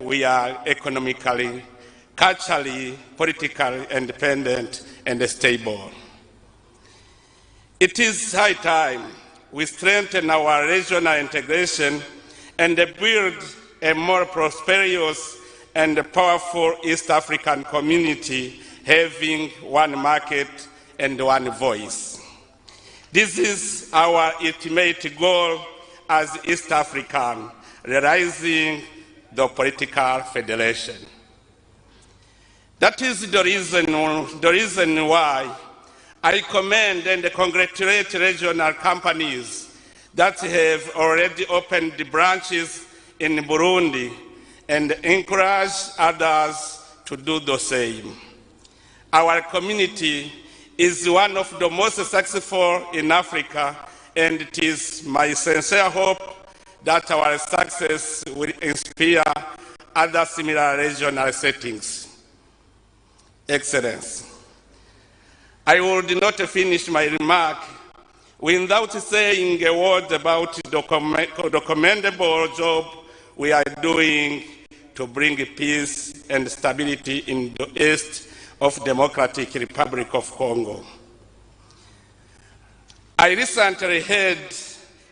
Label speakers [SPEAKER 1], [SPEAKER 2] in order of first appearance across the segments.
[SPEAKER 1] we are economically, culturally, politically independent and stable. It is high time we strengthen our regional integration and build a more prosperous and powerful East African community having one market and one voice. This is our ultimate goal as East African, realizing the political federation. That is the reason why I commend and congratulate regional companies that have already opened branches in Burundi and encourage others to do the same. Our community is one of the most successful in Africa, and it is my sincere hope that our success will inspire other similar regional settings. Excellence, I would not finish my remark without saying a word about the commendable job we are doing to bring peace and stability in the east of Democratic Republic of Congo. I recently had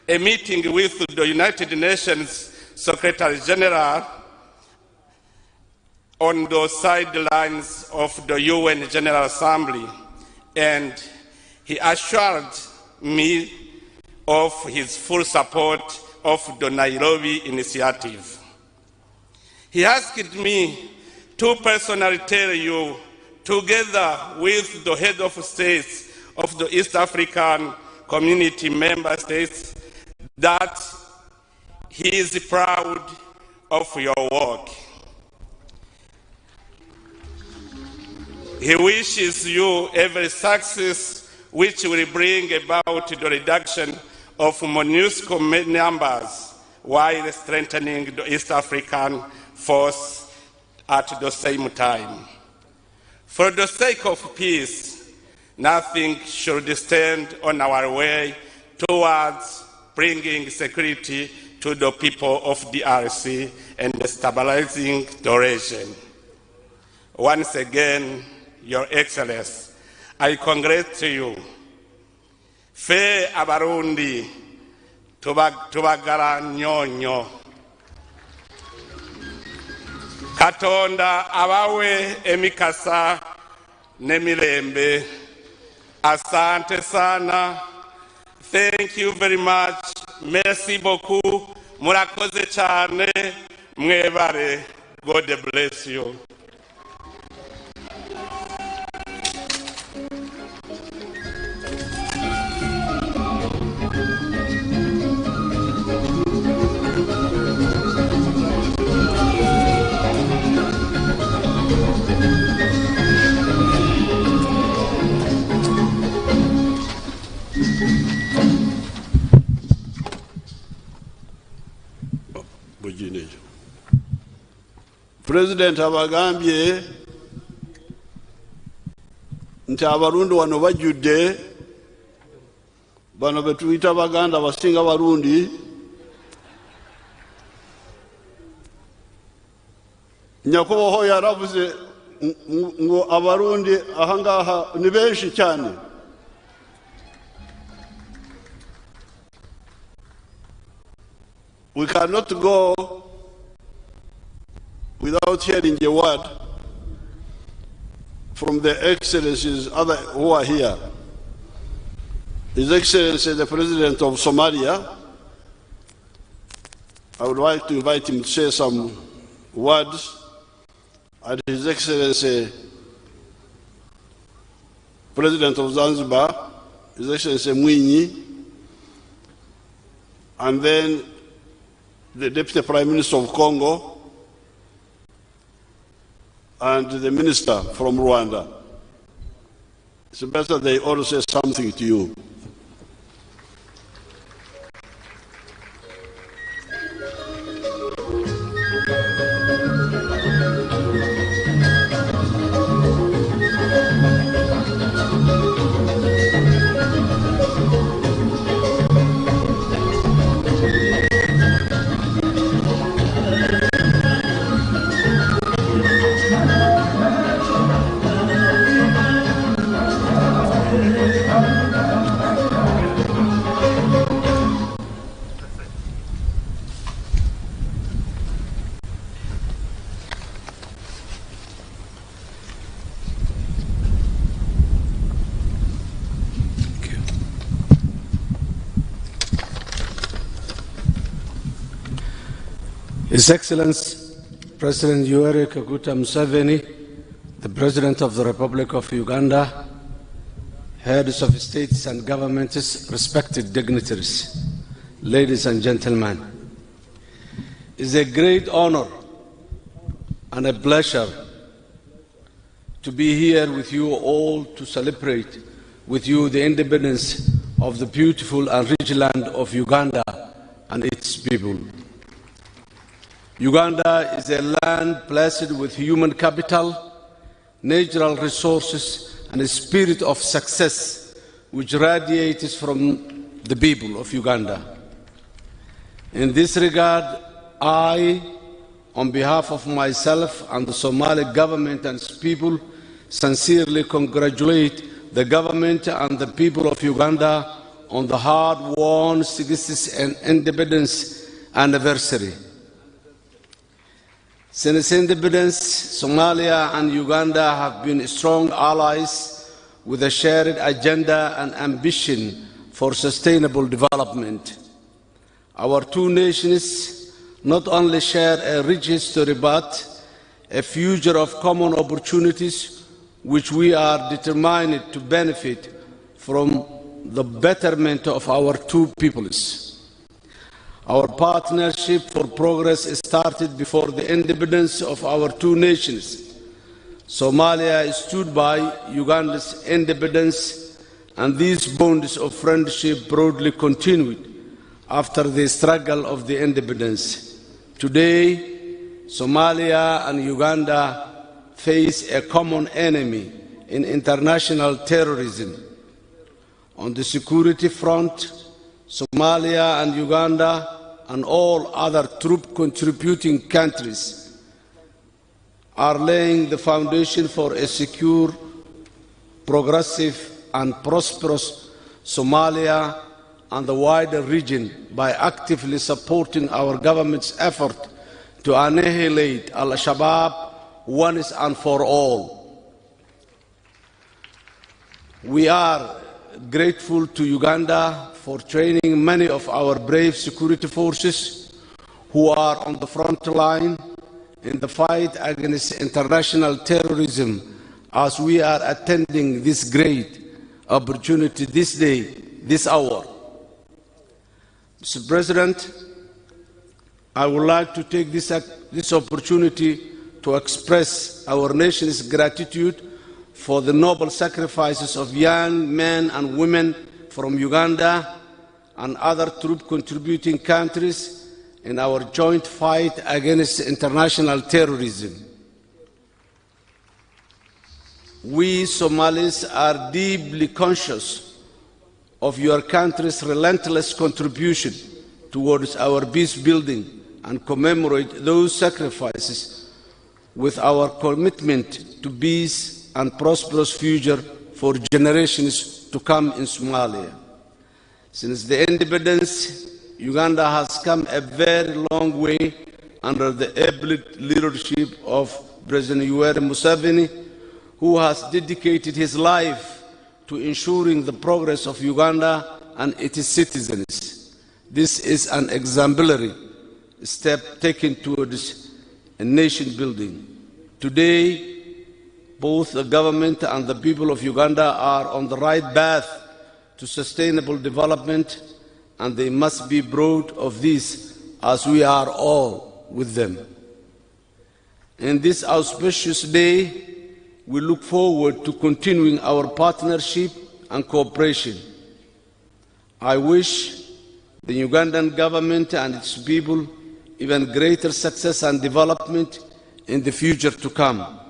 [SPEAKER 1] a meeting with the United Nations Secretary General on the sidelines of the UN General Assembly, and he assured me of his full support of the Nairobi initiative. He asked me to personally tell you, together with the head of states of the East African Community member states, that he is proud of your work. He wishes you every success which will bring about the reduction of MONUSCO numbers while strengthening the East African force at the same time. For the sake of peace, nothing should stand on our way towards bringing security to the people of DRC and stabilizing the region. Once again, Your Excellency, I congratulate you. Fe abarundi tubagara nyonyo. Katonda abawe emikasa nemilembe. Asante sana. Thank you very much. Merci beaucoup. Murakoze cyane. Mwebare. God bless you.
[SPEAKER 2] President abagambye nti abarundi wano bajudde bano betuyita baganda basinga barundi nyakubaho yaravuze ngo abarundi ahangaha ni benshi cyane. We cannot go without hearing a word from the excellencies who are here. His Excellency the President of Somalia, I would like to invite him to say some words, and His Excellency President of Zanzibar, His Excellency Mwinyi, and then the Deputy Prime Minister of Congo, and the Minister from Rwanda. It's better they all say something to you. His Excellency President Yoweri Kaguta Museveni, the President of the Republic of Uganda, heads of states and governments, respected dignitaries, ladies and gentlemen, it is a great honor and a pleasure to be here with you all to celebrate with you the independence of the beautiful and rich land of Uganda and its people. Uganda is a land blessed with human capital, natural resources, and a spirit of success which radiates from the people of Uganda. In this regard, I, on behalf of myself and the Somali government and its people, sincerely congratulate the government and the people of Uganda on the hard-won 60th independence anniversary. Since independence, Somalia and Uganda have been strong allies with a shared agenda and ambition for sustainable development. Our two nations not only share a rich history but a future of common opportunities which we are determined to benefit from the betterment of our two peoples. Our partnership for progress started before the independence of our two nations. Somalia stood by Uganda's independence, and these bonds of friendship broadly continued after the struggle of the independence. Today, Somalia and Uganda face a common enemy in international terrorism. On the security front, Somalia and Uganda and all other troop-contributing countries are laying the foundation for a secure, progressive, and prosperous Somalia and the wider region by actively supporting our government's effort to annihilate Al-Shabaab once and for all. We are grateful to Uganda for training many of our brave security forces who are on the front line in the fight against international terrorism as we are attending this great opportunity this day, this hour. Mr. President, I would like to take this opportunity to express our nation's gratitude for the noble sacrifices of young men and women from Uganda and other troop-contributing countries in our joint fight against international terrorism. We Somalis are deeply conscious of your country's relentless contribution towards our peace building and commemorate those sacrifices with our commitment to peace and prosperous future for generations to come in Somalia. Since the independence, Uganda has come a very long way under the able leadership of President Yoweri Museveni, who has dedicated his life to ensuring the progress of Uganda and its citizens. This is an exemplary step taken towards a nation building. Today, both the government and the people of Uganda are on the right path to sustainable development, and they must be proud of this as we are all with them. In this auspicious day, we look forward to continuing our partnership and cooperation. I wish the Ugandan government and its people even greater success and development in the future to come.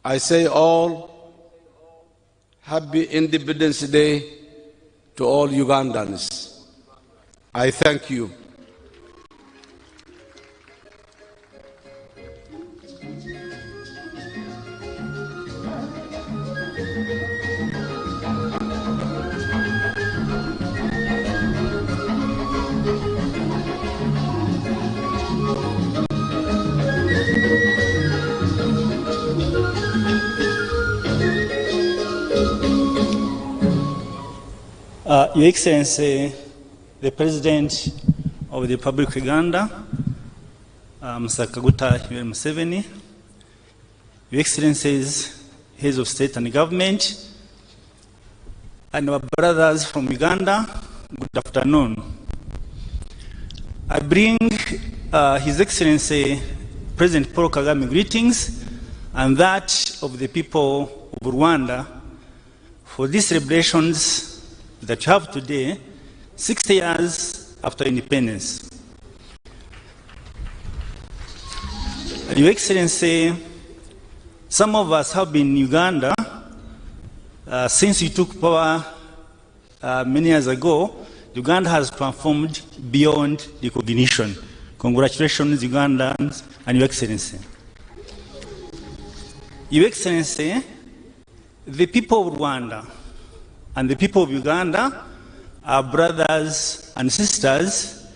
[SPEAKER 2] I say all Happy Independence Day to all Ugandans. I thank you.
[SPEAKER 3] Your Excellency, the President of the Republic of Uganda, Mr. Kaguta Museveni, Your Excellencies, Heads of State and Government, and our brothers from Uganda, good afternoon. I bring His Excellency President Paul Kagame greetings and that of the people of Rwanda for these celebrations that you have today, 60 years after independence. Your Excellency, some of us have been in Uganda since you took power many years ago. Uganda has transformed beyond recognition. Congratulations, Ugandans, and Your Excellency. Your Excellency, the people of Rwanda and the people of Uganda are brothers and sisters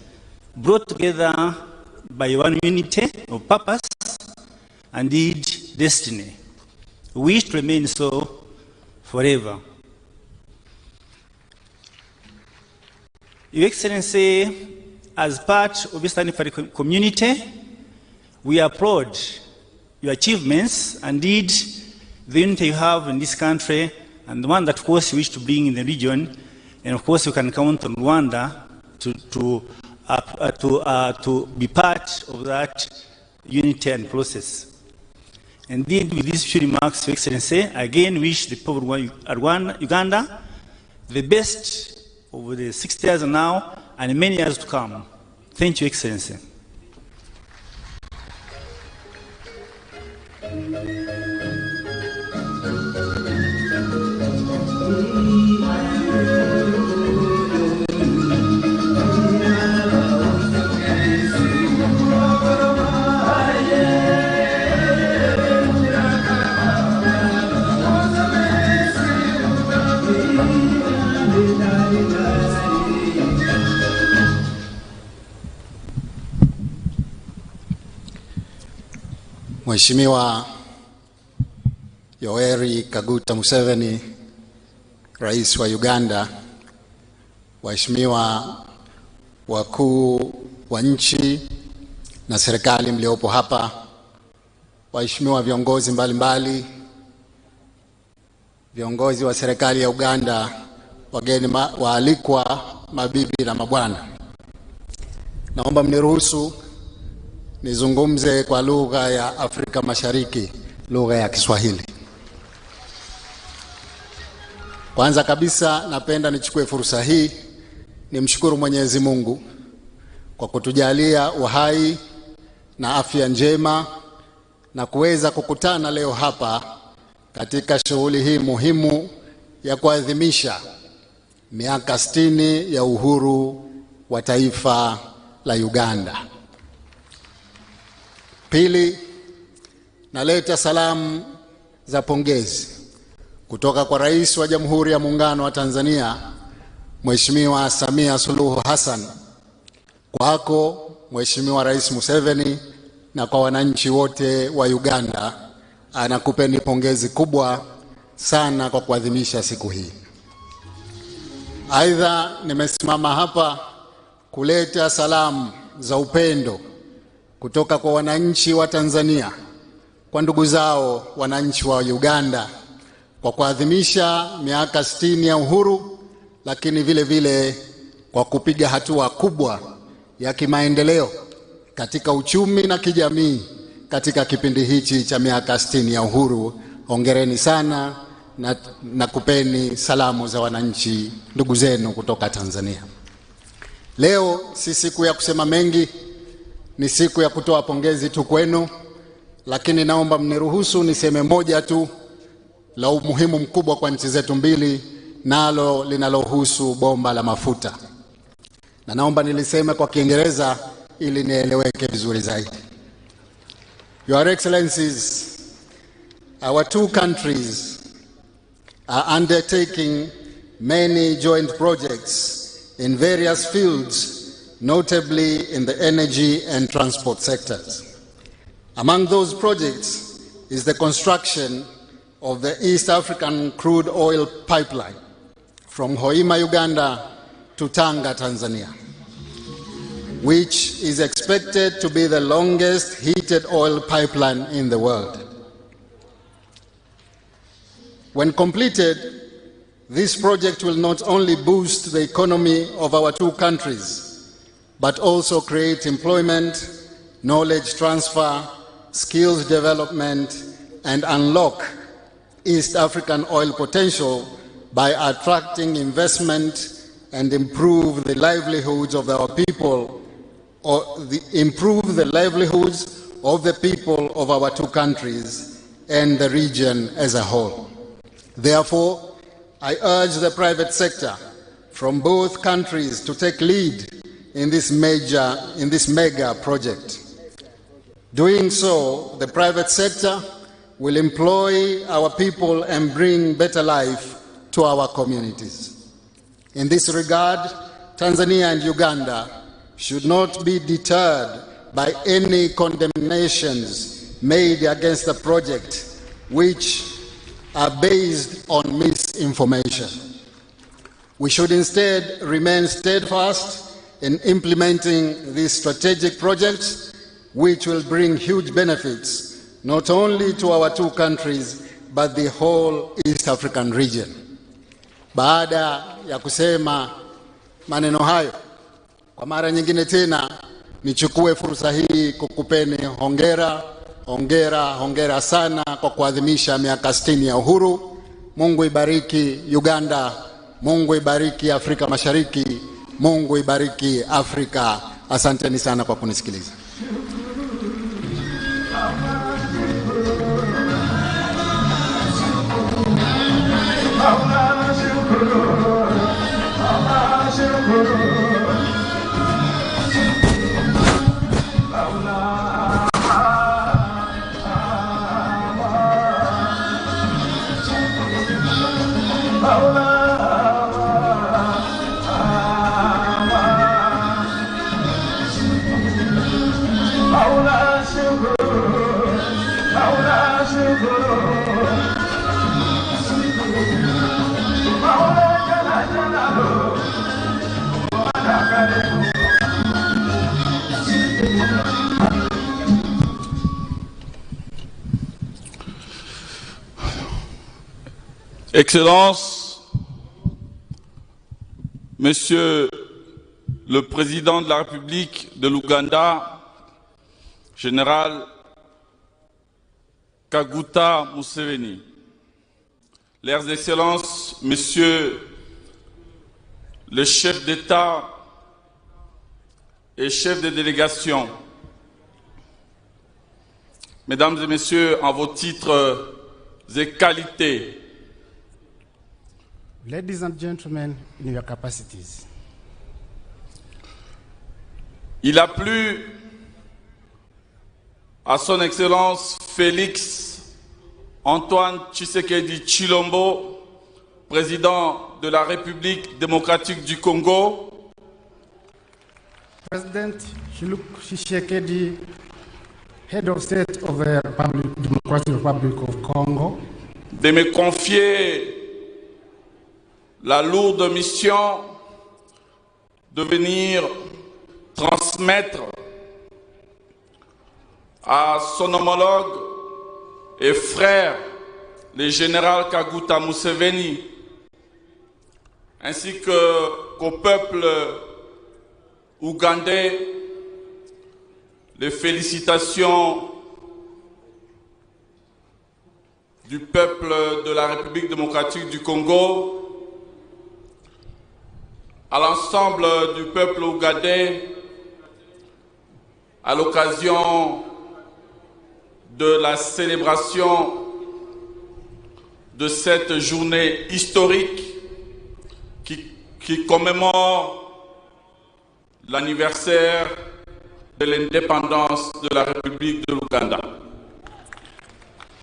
[SPEAKER 3] brought together by one unity of purpose and indeed destiny. We wish to remain so forever. Your Excellency, as part of East African community, we applaud your achievements and indeed the unity you have in this country and the one that, of course, you wish to bring in the region. And, of course, you can count on Rwanda to be part of that unity and process. Indeed, with these few remarks, Your Excellency, I again wish the people of Uganda the best over the 60 years now and many years to come. Thank you, Excellency.
[SPEAKER 4] Mheshimiwa Yoweri Kaguta Museveni, Rais wa Uganda, waheshimiwa wakuu wa nchi na serikali mliopo hapa, waheshimiwa viongozi mbalimbali, viongozi wa serikali ya Uganda, wageni waalikwa, mabibi na mabwana. Naomba mniruhusu nizungumze kwa lugha ya Afrika Mashariki, lugha ya Kiswahili. Kwanza kabisa napenda nichukue fursa hii nimshukuru Mwenyezi Mungu kwa kutujalia uhai na afya njema na kuweza kukutana leo hapa katika shughuli hii muhimu ya kuadhimisha miaka 60 ya uhuru wa taifa la Uganda. Pili, naleta salamu za pongezi kutoka kwa Rais wa Jamhuri ya Muungano wa Tanzania, Mheshimiwa Samia Suluhu Hassan, kwako Mheshimiwa Rais Museveni, na kwa wananchi wote wa Uganda. Anakupeni pongezi kubwa sana kwa kuadhimisha siku hii. Aidha, nimesimama hapa kuleta salamu za upendo kutoka kwa wananchi wa Tanzania kwa ndugu zao wananchi wa Uganda kwa kuadhimisha miaka 60 ya uhuru, lakini vile vile kwa kupiga hatua kubwa ya kimaendeleo katika uchumi na kijamii katika kipindi hichi cha miaka 60 ya uhuru. Hongereni sana na kupeni salamu za wananchi ndugu zenu kutoka Tanzania. Leo si siku ya kusema mengi, ni siku ya kutoa pongezi tu kwenu, lakini naomba mniruhusu niseme moja tu la umuhimu mkubwa kwa nchi zetu mbili, nalo linalohusu bomba la mafuta. Na naomba niliseme kwa Kiingereza ili nieleweke vizuri zaidi. Your Excellencies, our two countries are undertaking many joint projects in various fields, notably in the energy and transport sectors. Among those projects is the construction of the East African crude oil pipeline from Hoima, Uganda to Tanga, Tanzania. which is expected to be the longest heated oil pipeline in the world. When completed, this project will not only boost the economy of our two countries, but also create employment, knowledge transfer, skills development, and unlock East African oil potential by attracting investment and improve the livelihoods of our people, or improve the livelihoods of the people of our two countries and the region as a whole. Therefore, I urge the private sector from both countries to take lead in this mega project. Doing so, the private sector will employ our people and bring better life to our communities. In this regard, Tanzania and Uganda should not be deterred by any condemnations made against the project, which are based on misinformation. We should instead remain steadfast in implementing these strategic projects, which will bring huge benefits not only to our two countries but the whole East African region. Baada ya kusema maneno hayo, kwa mara nyingine tena nichukue fursa hii kukupeni hongera sana kwa kuadhimisha miaka 60 ya uhuru. Mungu ibariki Uganda, Mungu ibariki Afrika Mashariki, Mungu ibariki Afrika. Asanteni sana kwa kunisikiliza.
[SPEAKER 5] Excellences, Monsieur le Président de la République de l'Ouganda, Général Kaguta Museveni, Leurs Excellences, Messieurs le chef d'État et chef de délégation, Mesdames et Messieurs, en vos titres et qualités,
[SPEAKER 6] Ladies and gentlemen, in your capacities.
[SPEAKER 5] Il a plu à son Excellence Félix Antoine Tshisekedi Tshilombo, président de la République démocratique du Congo,
[SPEAKER 6] President Tshisekedi, Head of State of the Democratic Republic of Congo,
[SPEAKER 5] de me confier la lourde mission de venir transmettre à son homologue et frère, le général Kaguta Museveni, ainsi qu'au peuple ougandais, les félicitations du peuple de la République démocratique du Congo, à l'ensemble du peuple ougandais, à l'occasion de la célébration de cette journée historique qui commémore l'anniversaire de l'indépendance de la République de l'Ouganda.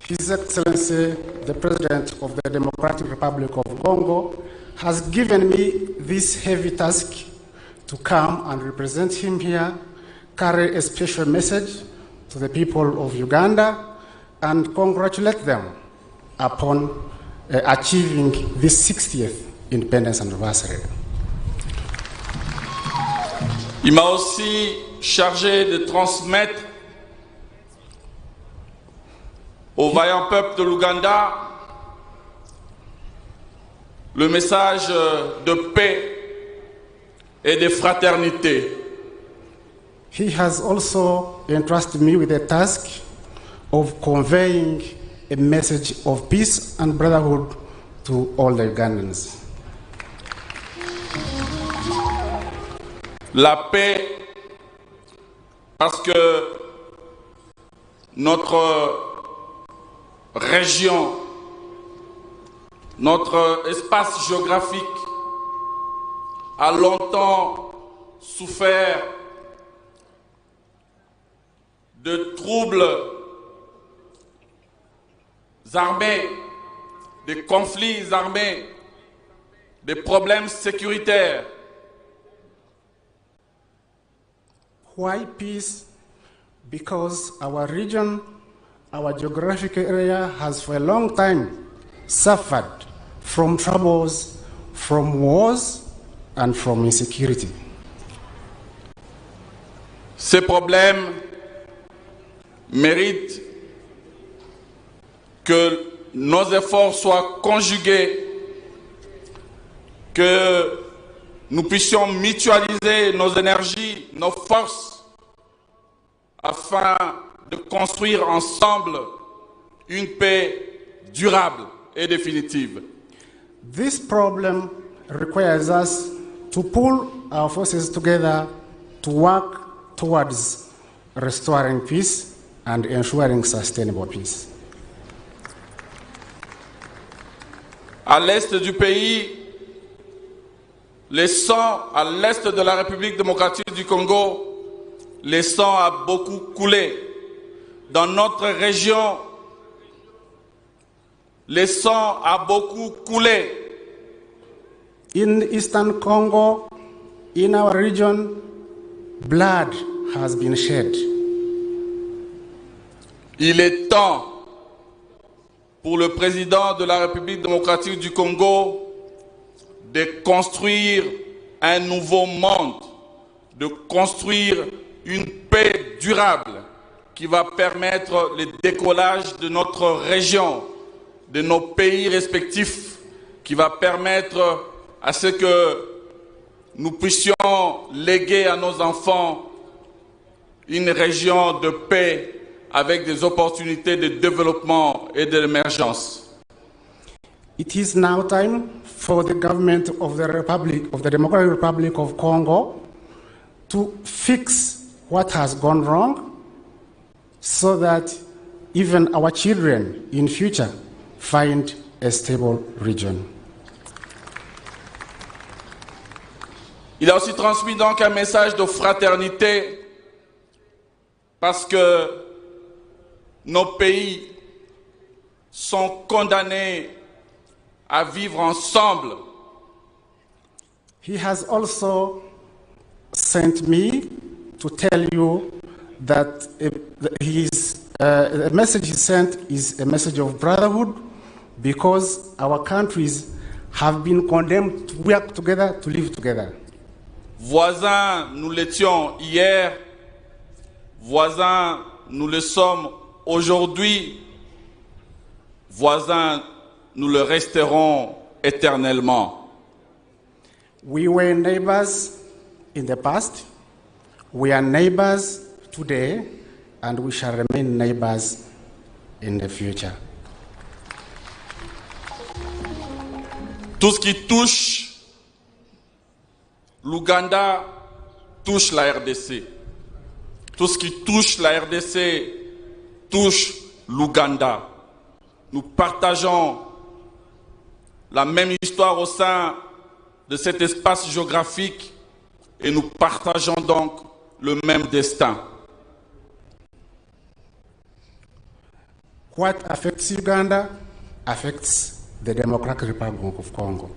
[SPEAKER 6] His Excellency, the President of the Democratic Republic of Congo, has given me this heavy task to come and represent him here, carry a special message to the people of Uganda, and congratulate them upon achieving this 60th independence anniversary.
[SPEAKER 5] Il m'a aussi chargé de transmettre au vaillant peuple de l'Ouganda le message de paix et de fraternité.
[SPEAKER 6] He has also entrusted me with the task of conveying a message of peace and brotherhood to all the Ugandans.
[SPEAKER 5] La paix, parce que notre région, notre espace géographique a longtemps souffert de troubles armés, de conflits armés, de problèmes sécuritaires.
[SPEAKER 6] Why peace? Because our region, our geographic area has for a long time suffered from troubles, from wars, and from insecurity.
[SPEAKER 5] Ces problèmes méritent que nos efforts soient conjugués, que nous puissions mutualiser nos énergies, nos forces, afin de construire ensemble une paix durable et définitive.
[SPEAKER 6] This problem requires us to pull our forces together to work towards restoring peace and ensuring sustainable peace.
[SPEAKER 5] À l'est du pays, le sang, à l'est de la République démocratique du Congo, le sang a beaucoup coulé. Dans notre région, le sang a beaucoup coulé.
[SPEAKER 6] In Eastern Congo, in our region, blood has been shed.
[SPEAKER 5] Il est temps pour le président de la République démocratique du Congo de construire un nouveau monde, de construire une paix durable qui va permettre le décollage de notre région, de nos pays respectifs, qui va permettre à ce que nous puissions léguer à nos enfants une région de paix avec des opportunités de développement et d'émergence.
[SPEAKER 6] It is now time for the government of the Democratic Republic of Congo to fix what has gone wrong so that even our children in future find a stable region.
[SPEAKER 5] Il a aussi transmis donc un message de fraternité parce que nos pays sont condamnés à vivre ensemble.
[SPEAKER 6] He has also sent me to tell you that the message he sent is a message of brotherhood because our countries have been condemned to work together, to live together.
[SPEAKER 5] Voisins, nous l'étions hier, voisins, nous le sommes aujourd'hui, voisins, nous le resterons éternellement.
[SPEAKER 6] We were neighbors in the past, we are neighbors today, and we shall remain neighbors in the future.
[SPEAKER 5] Tout ce qui touche l'Ouganda touche la RDC. Tout ce qui touche la RDC touche l'Ouganda. Nous partageons la même histoire au sein de cet espace géographique et nous partageons donc le même destin.
[SPEAKER 6] What affects Uganda affects the Democratic Republic of Congo.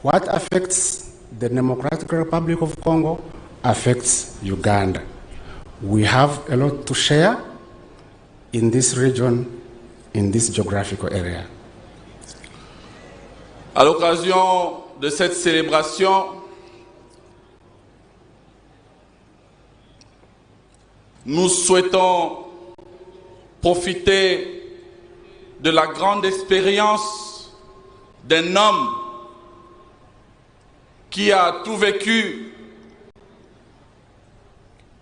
[SPEAKER 6] What affects the Democratic Republic of Congo affects Uganda. We have a lot to share in this region, in this geographical area.
[SPEAKER 5] À l'occasion de cette célébration, nous souhaitons profiter de la grande expérience d'un homme qui a tout vécu,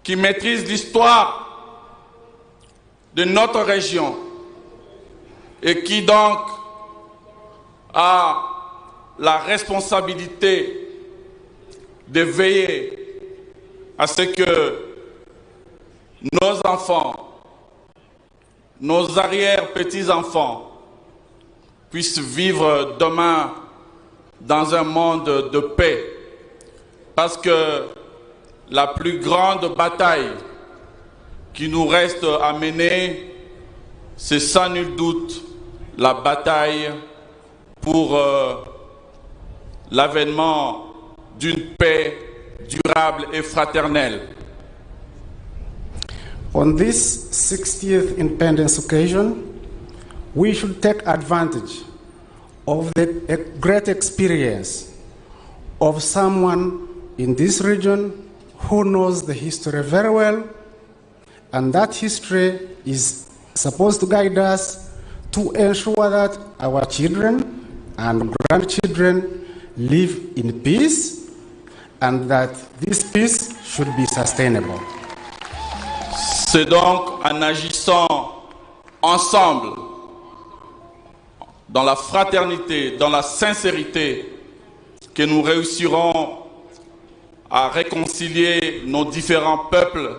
[SPEAKER 5] qui maîtrise l'histoire de notre région et qui donc a la responsabilité de veiller à ce que nos enfants, nos arrière-petits-enfants puissent vivre demain dans un monde de paix. Parce que la plus grande bataille qui nous reste à mener, c'est sans nul doute la bataille pour l'avènement d'une paix durable et fraternelle.
[SPEAKER 6] On this 60th independence occasion, we should take advantage of the great experience of someone in this region who knows the history very well, and that history is supposed to guide us to ensure that our children and grandchildren live in peace, and that this peace should be sustainable.
[SPEAKER 5] C'est donc en agissant ensemble, dans la fraternité, dans la sincérité, que nous réussirons à réconcilier nos différents peuples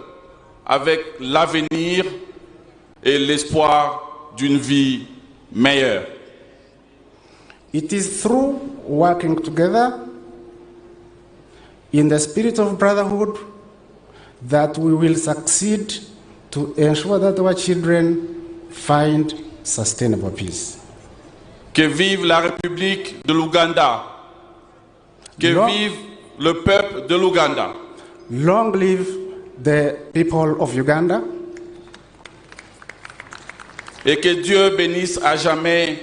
[SPEAKER 5] avec l'avenir et l'espoir d'une vie meilleure.
[SPEAKER 6] It is through working together in the spirit of brotherhood that we will succeed to ensure that our children find sustainable peace.
[SPEAKER 5] Que vive la République de l'Ouganda. Que vive le peuple de l'Ouganda.
[SPEAKER 6] Long live the people of Uganda.
[SPEAKER 5] Et que Dieu bénisse à jamais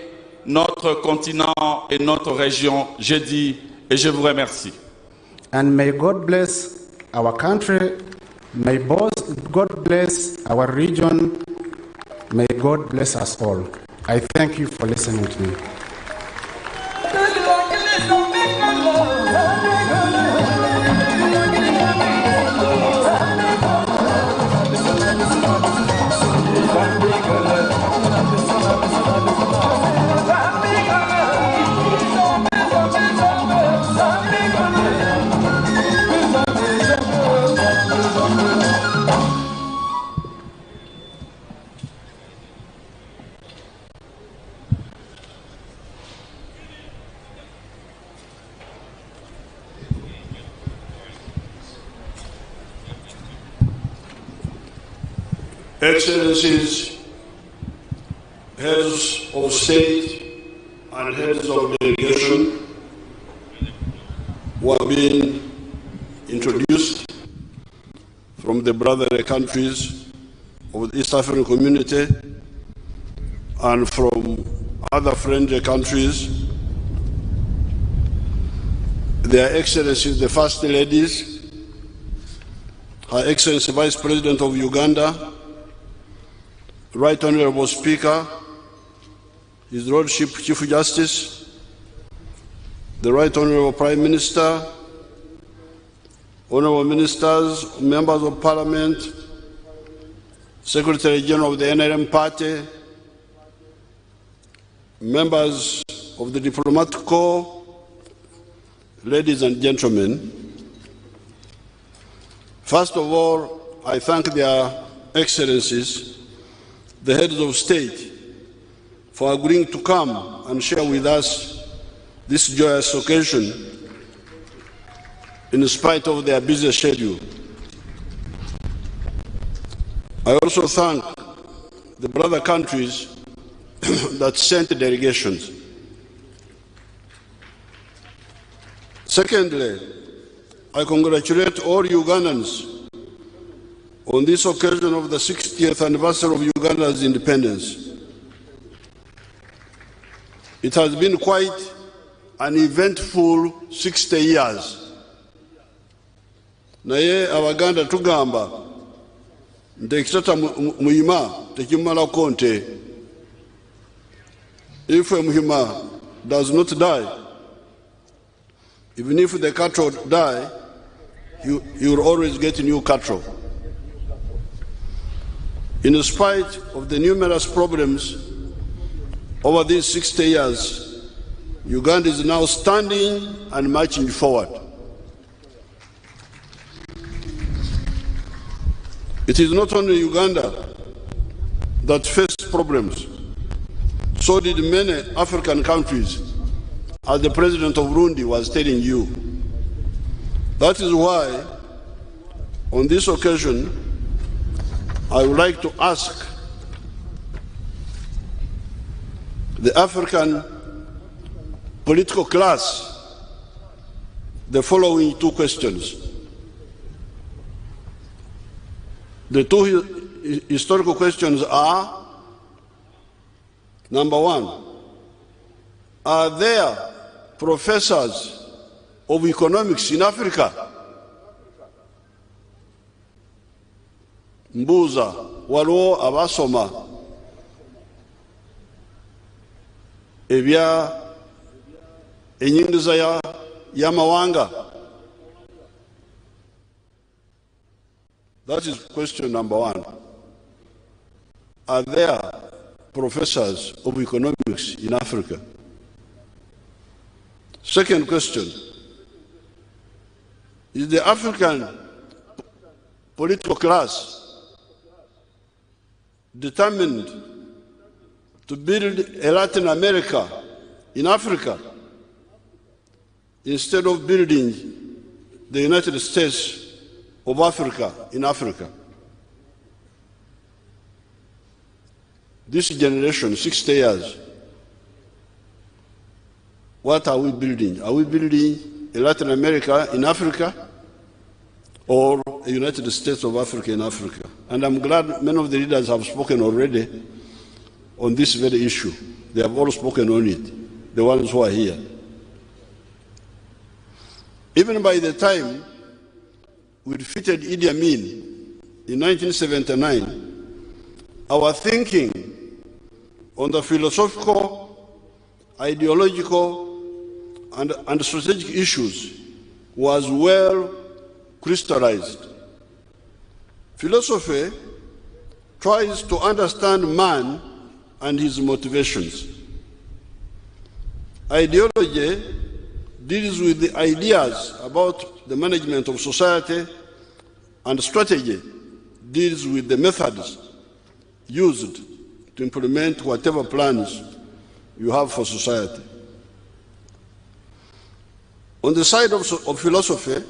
[SPEAKER 5] notre continent et notre région. Je dis et je vous remercie.
[SPEAKER 6] And may God bless our country. May God bless our region. May God bless us all. I thank you for listening to me.
[SPEAKER 7] Excellencies, heads of state and heads of delegation who have been introduced from the brother countries of the East African community and from other friendly countries, Their Excellencies, the First Ladies, Her Excellency Vice President of Uganda, Right Honorable Speaker, His Lordship Chief Justice, the Right Honorable Prime Minister, Honorable Ministers, Members of Parliament, Secretary General of the NRM Party, members of the Diplomatic Corps, ladies and gentlemen. First of all, I thank their Excellencies, the heads of state, for agreeing to come and share with us this joyous occasion in spite of their busy schedule. I also thank the brother countries that sent delegations. Secondly, I congratulate all Ugandans on this occasion of the 60th anniversary of Uganda's independence. It has been quite an eventful 60 years. Naye abaganda tugamba ndekitata muhima tekimala konte. If a muhima does not die, even if the cattle die, you will always get new cattle. In spite of the numerous problems over these 60 years, Uganda is now standing and marching forward. It is not only Uganda that faced problems. So did many African countries, as the president of Burundi was telling you. That is why, on this occasion, I would like to ask the African political class the following two questions. The two historical questions are, number one, are there professors of economics in Africa? Mbuza, waliwo abasoma ebya enyingiza y'amawanga? That is question number one. Are there professors of economics in Africa? Second question, is the African political class determined to build a Latin America in Africa instead of building the United States of Africa in Africa? This generation, 60 years, what are we building? Are we building a Latin America in Africa or a United States of Africa in Africa? And I'm glad many of the leaders have spoken already on this very issue. They have all spoken on it, the ones who are here. Even by the time we defeated Idi Amin in 1979, our thinking on the philosophical, ideological, and strategic issues was well crystallized. Philosophy tries to understand man and his motivations. Ideology deals with the ideas about the management of society, and strategy deals with the methods used to implement whatever plans you have for society. On the side of philosophy,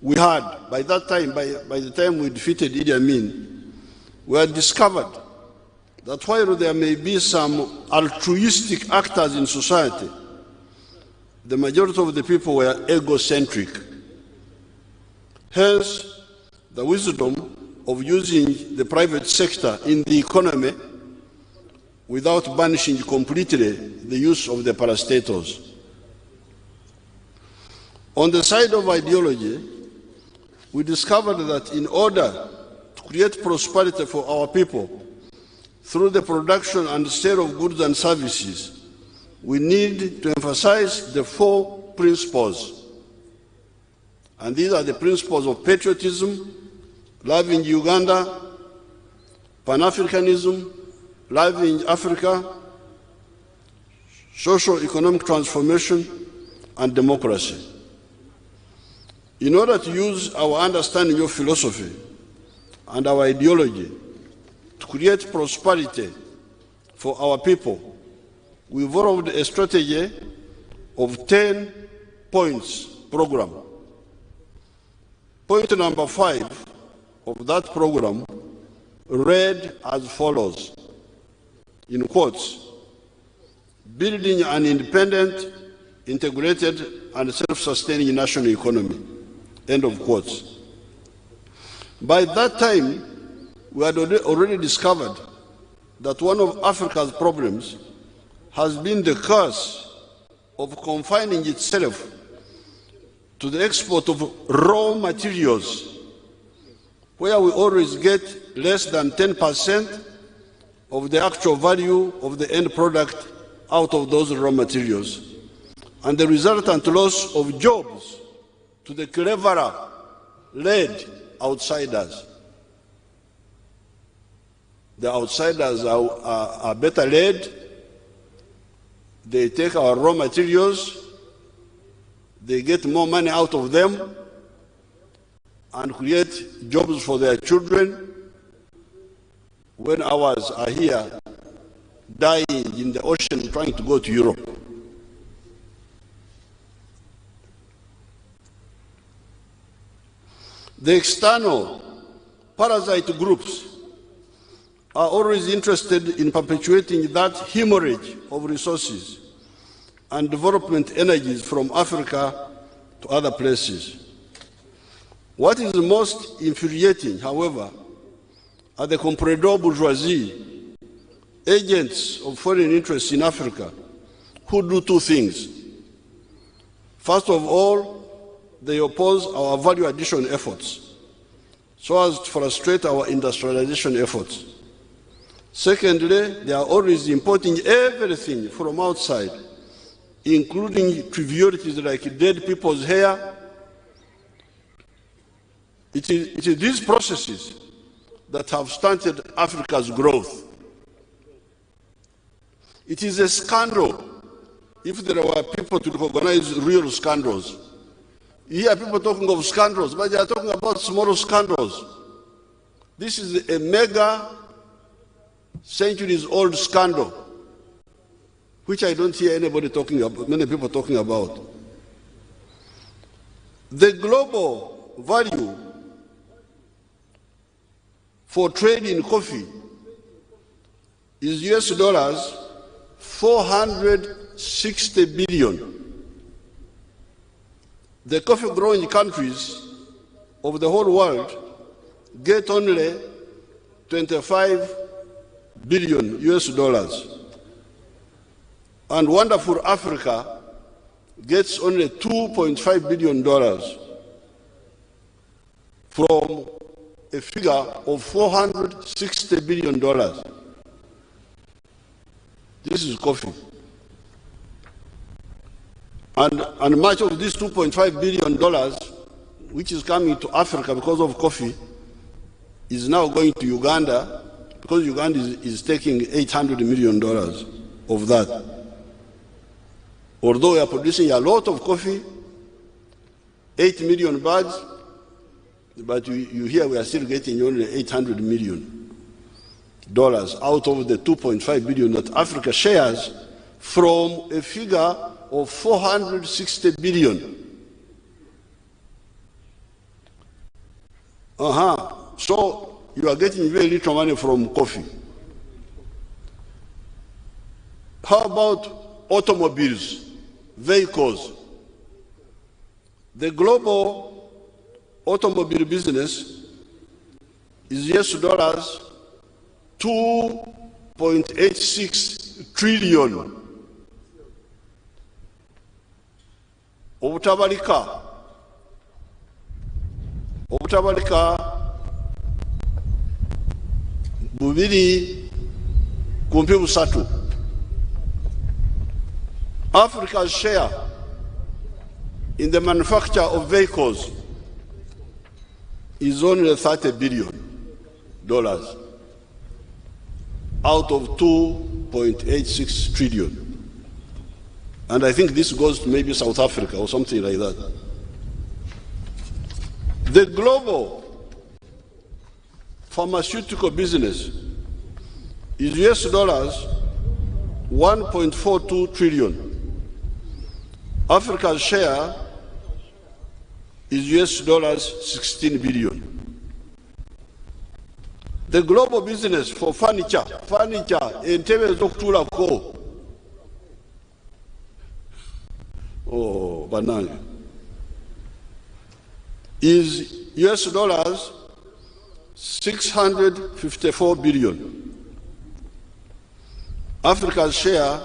[SPEAKER 7] we had, by that time, by the time we defeated Idi Amin, we had discovered that while there may be some altruistic actors in society, the majority of the people were egocentric. Hence, the wisdom of using the private sector in the economy without banishing completely the use of the parastatals. On the side of ideology, we discovered that in order to create prosperity for our people through the production and sale of goods and services, we need to emphasize the four principles. And these are the principles of patriotism, loving Uganda, Pan-Africanism, loving Africa, socio-economic transformation, and democracy. In order to use our understanding of philosophy and our ideology to create prosperity for our people, we evolved a strategy of 10 points program. Point number 5 of that program read as follows, in quotes: building an independent, integrated, and self-sustaining national economy, end of quotes. By that time, we had already discovered that one of Africa's problems has been the curse of confining itself to the export of raw materials, where we always get less than 10% of the actual value of the end product out of those raw materials, and the resultant loss of jobs to the cleverer led outsiders. The outsiders are better led. They take our raw materials, they get more money out of them, and create jobs for their children, when ours are here dying in the ocean trying to go to Europe. The external parasite groups are always interested in perpetuating that hemorrhage of resources and development energies from Africa to other places. What is most infuriating, however, are the comprador bourgeoisie, agents of foreign interests in Africa, who do two things. First of all, they oppose our value addition efforts so as to frustrate our industrialization efforts. Secondly, they are always importing everything from outside, including trivialities like dead people's hair. It is these processes that have stunted Africa's growth. It is a scandal if there were people to recognize real scandals. You hear people talking of scandals, but they are talking about small scandals. This is a mega centuries-old scandal, which I don't hear anybody talking about, many people talking about. The global value for trade in coffee is US dollars 460 billion. The coffee-growing countries of the whole world get only 25 billion US dollars. And wonderful Africa gets only $2.5 billion from a figure of $460 billion. This is coffee. And much of this $2.5 billion, which is coming to Africa because of coffee, is now going to Uganda, because Uganda is taking $800 million of that. Although we are producing a lot of coffee, 8 million bags, but you hear we are still getting only $800 million out of the 2.5 billion that Africa shares from a figure of 460 billion. So you are getting very little money from coffee. How about automobiles, vehicles? The global automobile business is US dollars 2.86 trillion. Obutabalika bubiri kumpi busatu. Africa's share in the manufacture of vehicles is only $30 billion out of 2.86 trillion. And I think this goes to maybe South Africa or something like that. The global pharmaceutical business is US dollars 1.42 trillion. Africa's share is US dollars 16 billion. The global business for furniture, entebe zokutulako. Oh, banana. Is US dollars 654 billion. Africa's share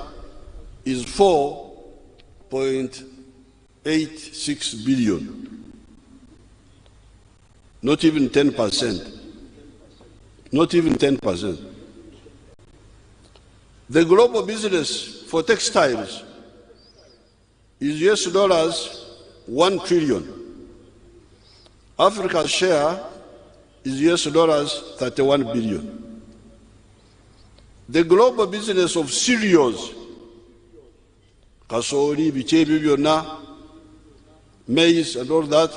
[SPEAKER 7] is 4.86 billion. Not even 10%. Not even 10%. The global business for textiles is $1 trillion. Africa's share is $31 billion. The global business of cereals, kasori, bichebi byonna, maize and all that,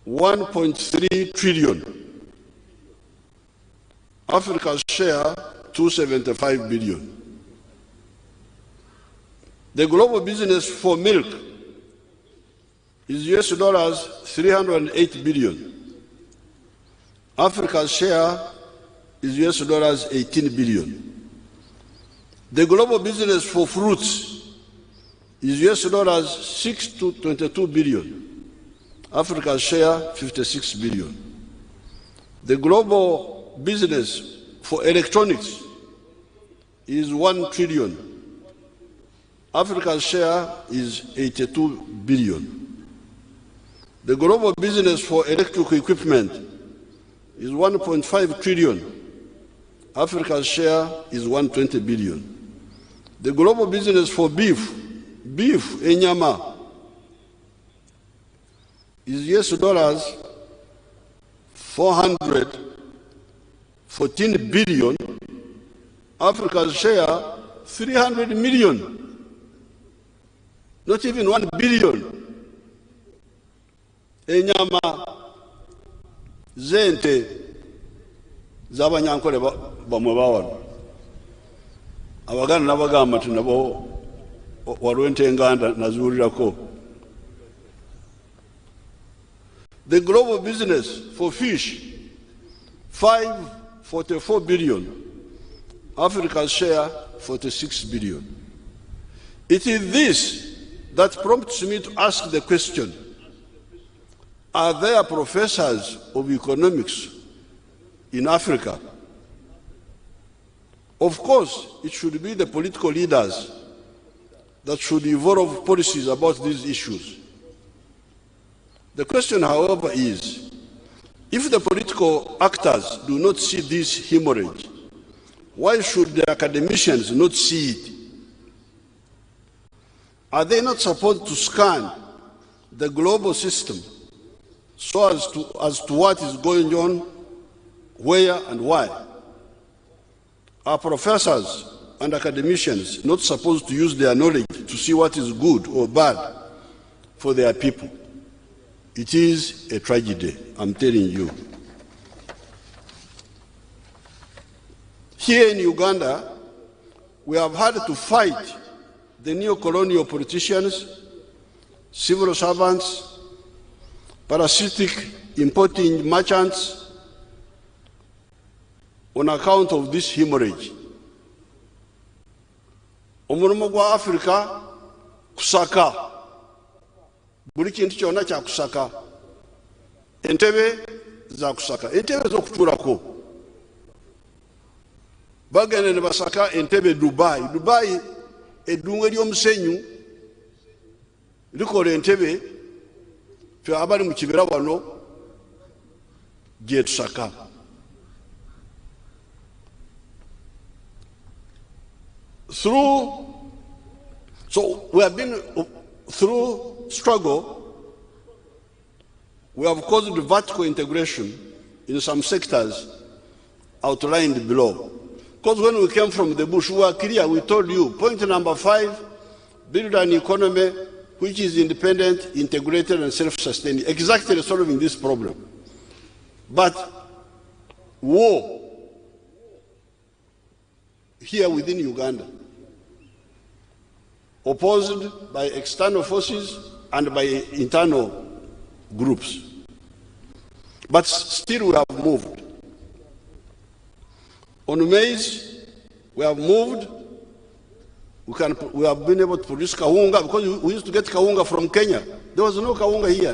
[SPEAKER 7] $1.3 trillion. Africa's share, $275 billion. The global business for milk is $308 billion. Africa's share is $18 billion. The global business for fruits is $6 to $22 billion. Africa's share, $56 billion. The global business for electronics is $1 trillion. Africa's share is $82 billion. The global business for electrical equipment is $1.5 trillion. Africa's share is $120 billion. The global business for beef, enyama, is $414 billion. Africa's share, $300 million. Not even $1 billion. Enyama zente z'abanyankole bamwe bawano abaganda n'abagamba nti nabo waliwo ente enganda naziwulirako. The global business for fish, $544 billion. Africa's share, $46 billion. It is this that prompts me to ask the question, are there professors of economics in Africa? Of course, it should be the political leaders that should evolve policies about these issues. The question, however, is, if the political actors do not see this hemorrhage, why should the academicians not see it? Are they not supposed to scan the global system so as to what is going on, where and why? Are professors and academicians not supposed to use their knowledge to see what is good or bad for their people? It is a tragedy, I'm telling you. Here in Uganda, we have had to fight the neo-colonial politicians, civil servants, parasitic importing merchants on account of this hemorrhage. Omulimo gwa Africa kusaka. Buli kintu kyonna kya kusaka. Entebe za kusaka. Entebe z'okutuulako. Bagenda ne basaka entebe Dubai. Dubai eddungu ery'omusenyu likola entebe ffe abali mu kibira wano gye tusaka. So we have been through struggle, we have caused vertical integration in some sectors outlined below. Because when we came from the bush, we were clear, we told you, point number 5, build an economy which is independent, integrated, and self-sustaining, exactly solving this problem. But war here within Uganda, opposed by external forces and by internal groups. But still we have moved. On maize, we have moved. We have been able to produce kawunga because we used to get kawunga from Kenya. There was no kawunga here,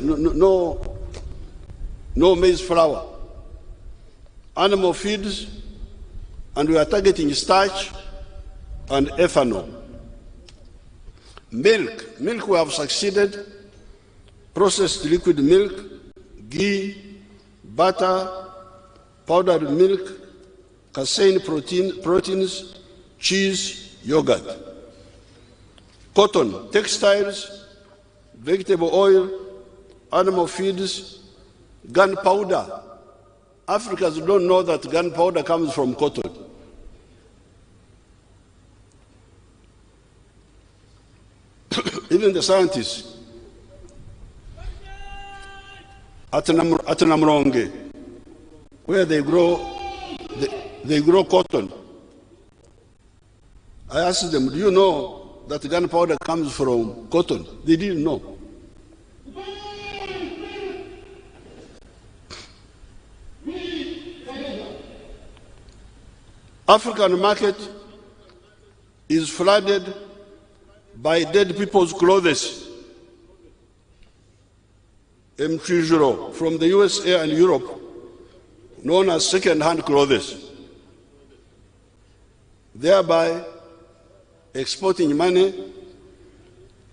[SPEAKER 7] no maize flour. Animal feeds, and we are targeting starch and ethanol. Milk we have succeeded. Processed liquid milk, ghee, butter, powdered milk, casein proteins, cheese, yogurt. Cotton, textiles, vegetable oil, animal feeds, gunpowder. Africans don't know that gunpowder comes from cotton. Even the scientists at Namronge, where they grow cotton, I asked them, do you know that gunpowder comes from cotton? They didn't know. African market is flooded by dead people's clothes. M30 from the USA and Europe, known as second-hand clothes, thereby exporting money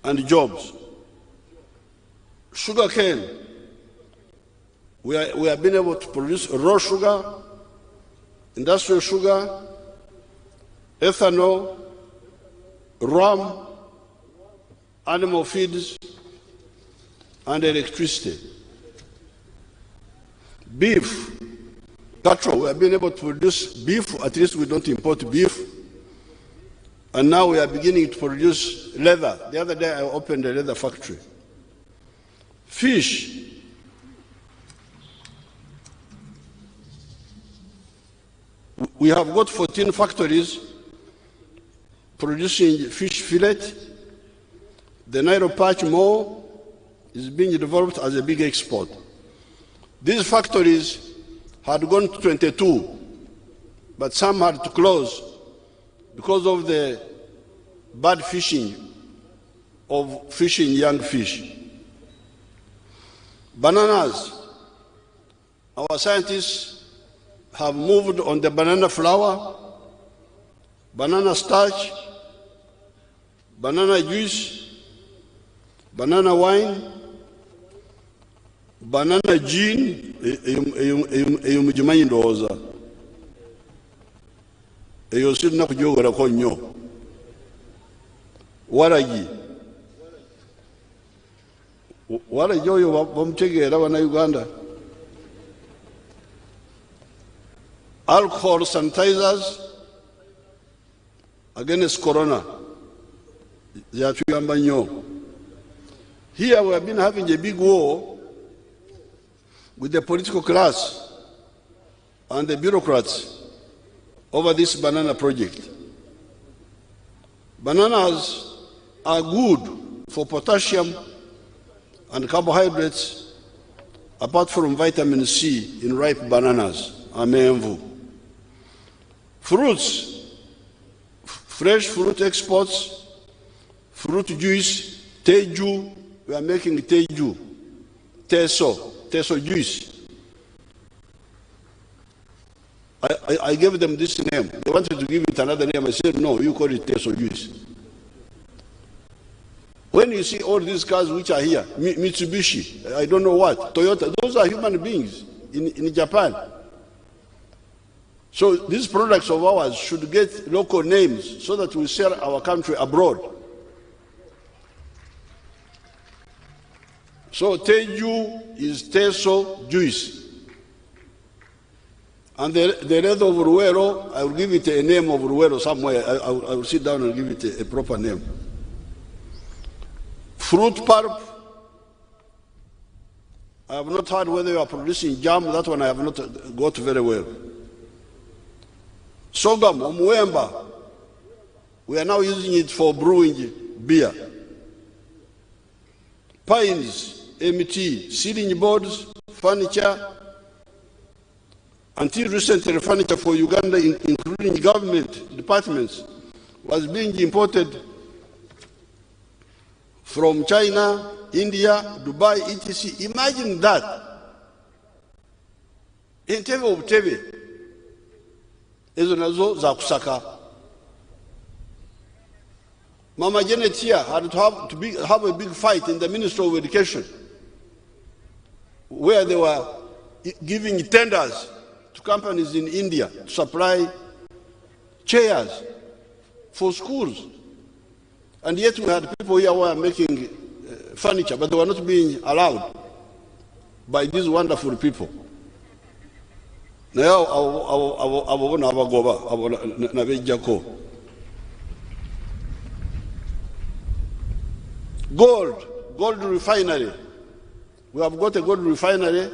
[SPEAKER 7] and jobs. Sugarcane, we have been able to produce raw sugar, industrial sugar, ethanol, rum, animal feeds, and electricity. Beef, cattle, we have been able to produce beef, at least we don't import beef. And now we are beginning to produce leather. The other day I opened a leather factory. Fish. We have got 14 factories producing fish fillet. The Nairo Patch Mall is being developed as a big export. These factories had gone to 22, but some had to close because of the bad fishing of fishing young fish. Bananas. Our scientists have moved on the banana flour, banana starch, banana juice, banana wine, banana gin, eyo mujimanyi ndowooza. Eyo sirina kujoogerako nnyo. Waragi. Waragi oyo bamutegeera bannayuganda. Alcohol sanitizers against corona. Zyatuyamba nnyo. Here we have been having a big war with the political class and the bureaucrats over this banana project. Bananas are good for potassium and carbohydrates, apart from vitamin C in ripe bananas, amenvu. Fruits, fresh fruit exports, fruit juice, teju, we are making teju, teso juice. I gave them this name. They wanted to give it another name. I said, no, you call it teso juice. When you see all these cars which are here, Mitsubishi, I don't know what, Toyota, those are human beings in Japan. So these products of ours should get local names so that we sell our country abroad. So Teju is Teso juice. And the leather of Ruero, I will give it a name of Ruero somewhere. I will sit down and give it a proper name. Fruit pulp, I have not heard whether you are producing jam. That one I have not got very well. Sorghum, Omwemba, we are now using it for brewing beer. Pines, MT, ceiling boards, furniture. Until recently, furniture for Uganda, including government departments, was being imported from China, India, Dubai, etc. Imagine that. Entebbe obutebe ezo nazo za kusaka. Mama Janet here had to have a big fight in the Ministry of Education where they were giving tenders to companies in India to supply chairs for schools. And yet we had people here who were making furniture, but they were not being allowed by these wonderful people. Now, gold refinery. We have got a gold refinery.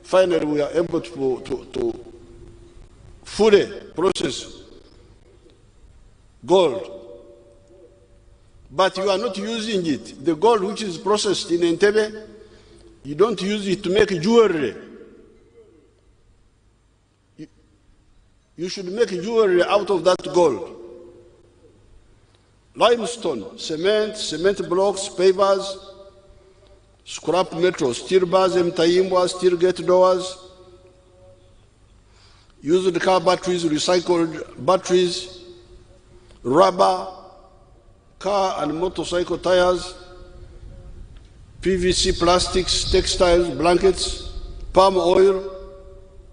[SPEAKER 7] Finally, we are able to fully process gold. But you are not using it. The gold which is processed in Entebbe, you don't use it to make jewelry. You should make jewelry out of that gold. Limestone, cement blocks, pavers, scrap metal, steel bars, mtaimbwa, steel gate doors, used car batteries, recycled batteries, rubber, car and motorcycle tires, PVC plastics, textiles, blankets, palm oil,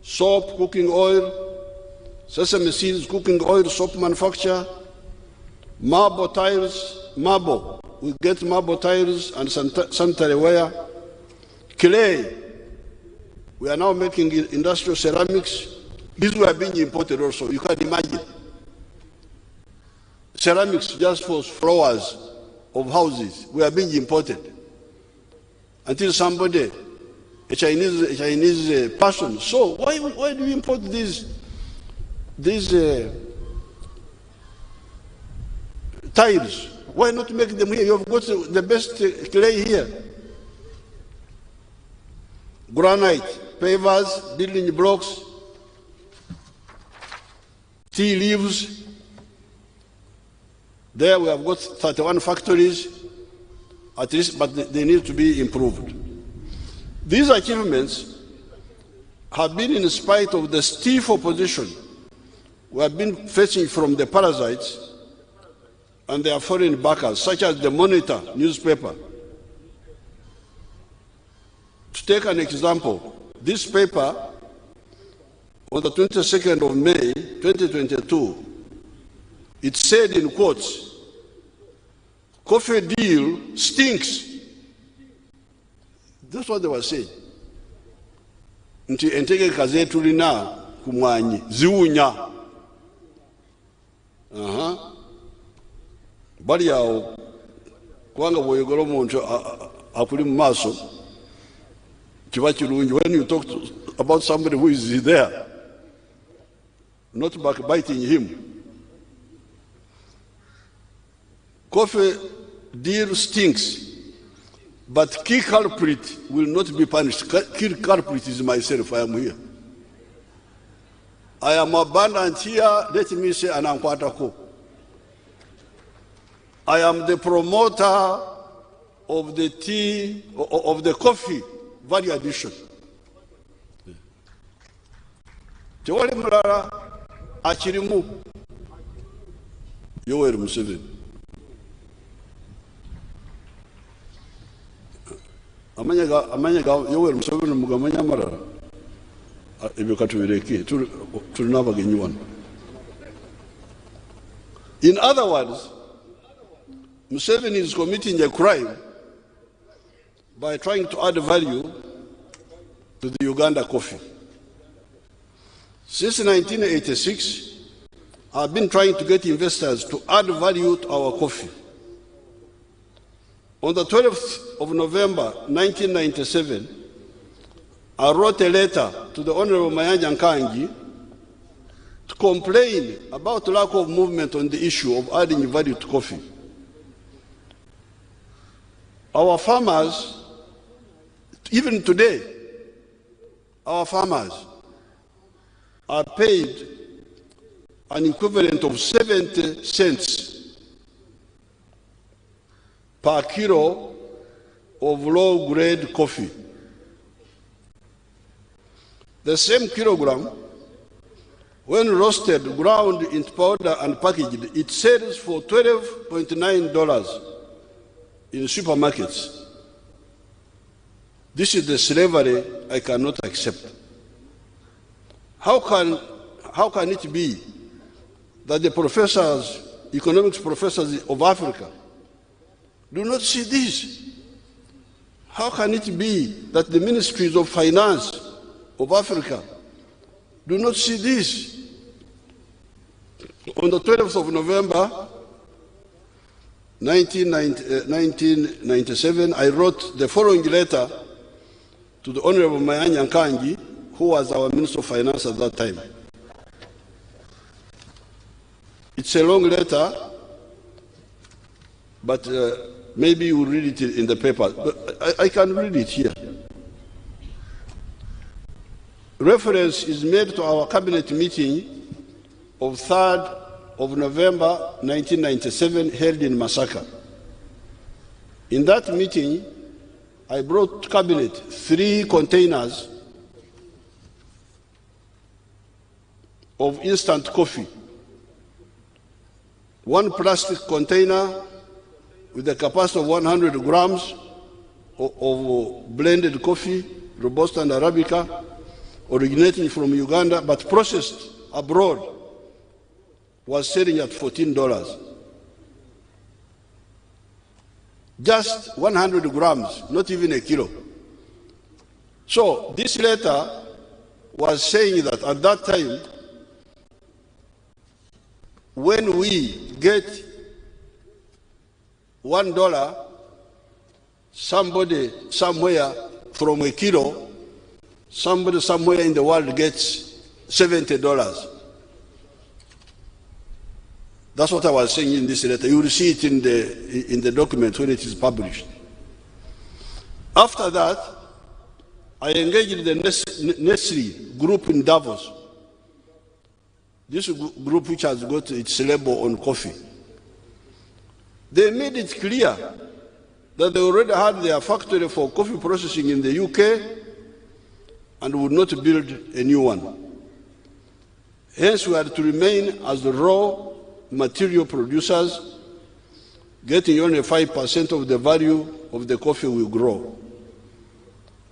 [SPEAKER 7] soap, cooking oil, sesame seeds, cooking oil, soap manufacture, marble tiles, marble. We get marble tiles and sanitary ware, clay. We are now making industrial ceramics. These were being imported also. You can imagine. Ceramics just for floors of houses were being imported. Until somebody, a Chinese person, so why do you import these tiles? Why not make them here? You have got the best clay here. Granite, pavers, building blocks, tea leaves. There we have got 31 factories, at least, but they need to be improved. These achievements have been in spite of the stiff opposition we have been facing from the parasites and their foreign backers, such as the Monitor newspaper. To take an example, this paper, on the 22nd of May, 2022, it said in quotes, "Coffee deal stinks." That's what they were saying. Nti entege kaze tulina kumwanyi ziwunya. Bali awo kubanga bwoyogera omuntu akuli mu maaso kiba kirungi when you talk about somebody who is there, not backbiting him. Coffee deal stinks, but key culprit will not be punished. Key culprit is myself. I am here. I am abundant here. Let me say anankwatako. I am the promoter of the tea, of the coffee value addition. Tewali mulala akirimu Yoweri Museveni. Amanya ga Yoweri Museveni mugamanya marala. Ebyo katubireke tulina abagenyi wano. In other words, Museveni is committing a crime by trying to add value to the Uganda coffee. Since 1986, I've been trying to get investors to add value to our coffee. On the 12th of November 1997, I wrote a letter to the Honorable Mayanja Nkangi to complain about lack of movement on the issue of adding value to coffee. Our farmers, even today, our farmers are paid an equivalent of 70 cents per kilo of low-grade coffee. The same kilogram, when roasted, ground into powder and packaged, it sells for $12.9 in supermarkets. This is the slavery I cannot accept. How can it be that the professors, economics professors of Africa, do not see this? How can it be that the ministries of finance of Africa do not see this? On the 12th of November, 1997, I wrote the following letter to the Honorable Mayanya Nkangi, who was our Minister of Finance at that time. It's a long letter, but maybe you will read it in the paper. But I can read it here. Reference is made to our cabinet meeting of 3rd of November 1997 held in Masaka. In that meeting, I brought cabinet 3 containers of instant coffee, 1 plastic container with a capacity of 100 grams of blended coffee, Robusta and Arabica, originating from Uganda but processed abroad, was selling at $14. Just 100 grams, not even a kilo. So this letter was saying that at that time, when we get $1, somebody somewhere from a kilo, somebody somewhere in the world gets $70. That's what I was saying in this letter. You will see it in the document when it is published. After that, I engaged the Nestle group in Davos. This group which has got its label on coffee. They made it clear that they already had their factory for coffee processing in the UK and would not build a new one. Hence, we had to remain as the raw material producers, getting only 5% of the value of the coffee we grow.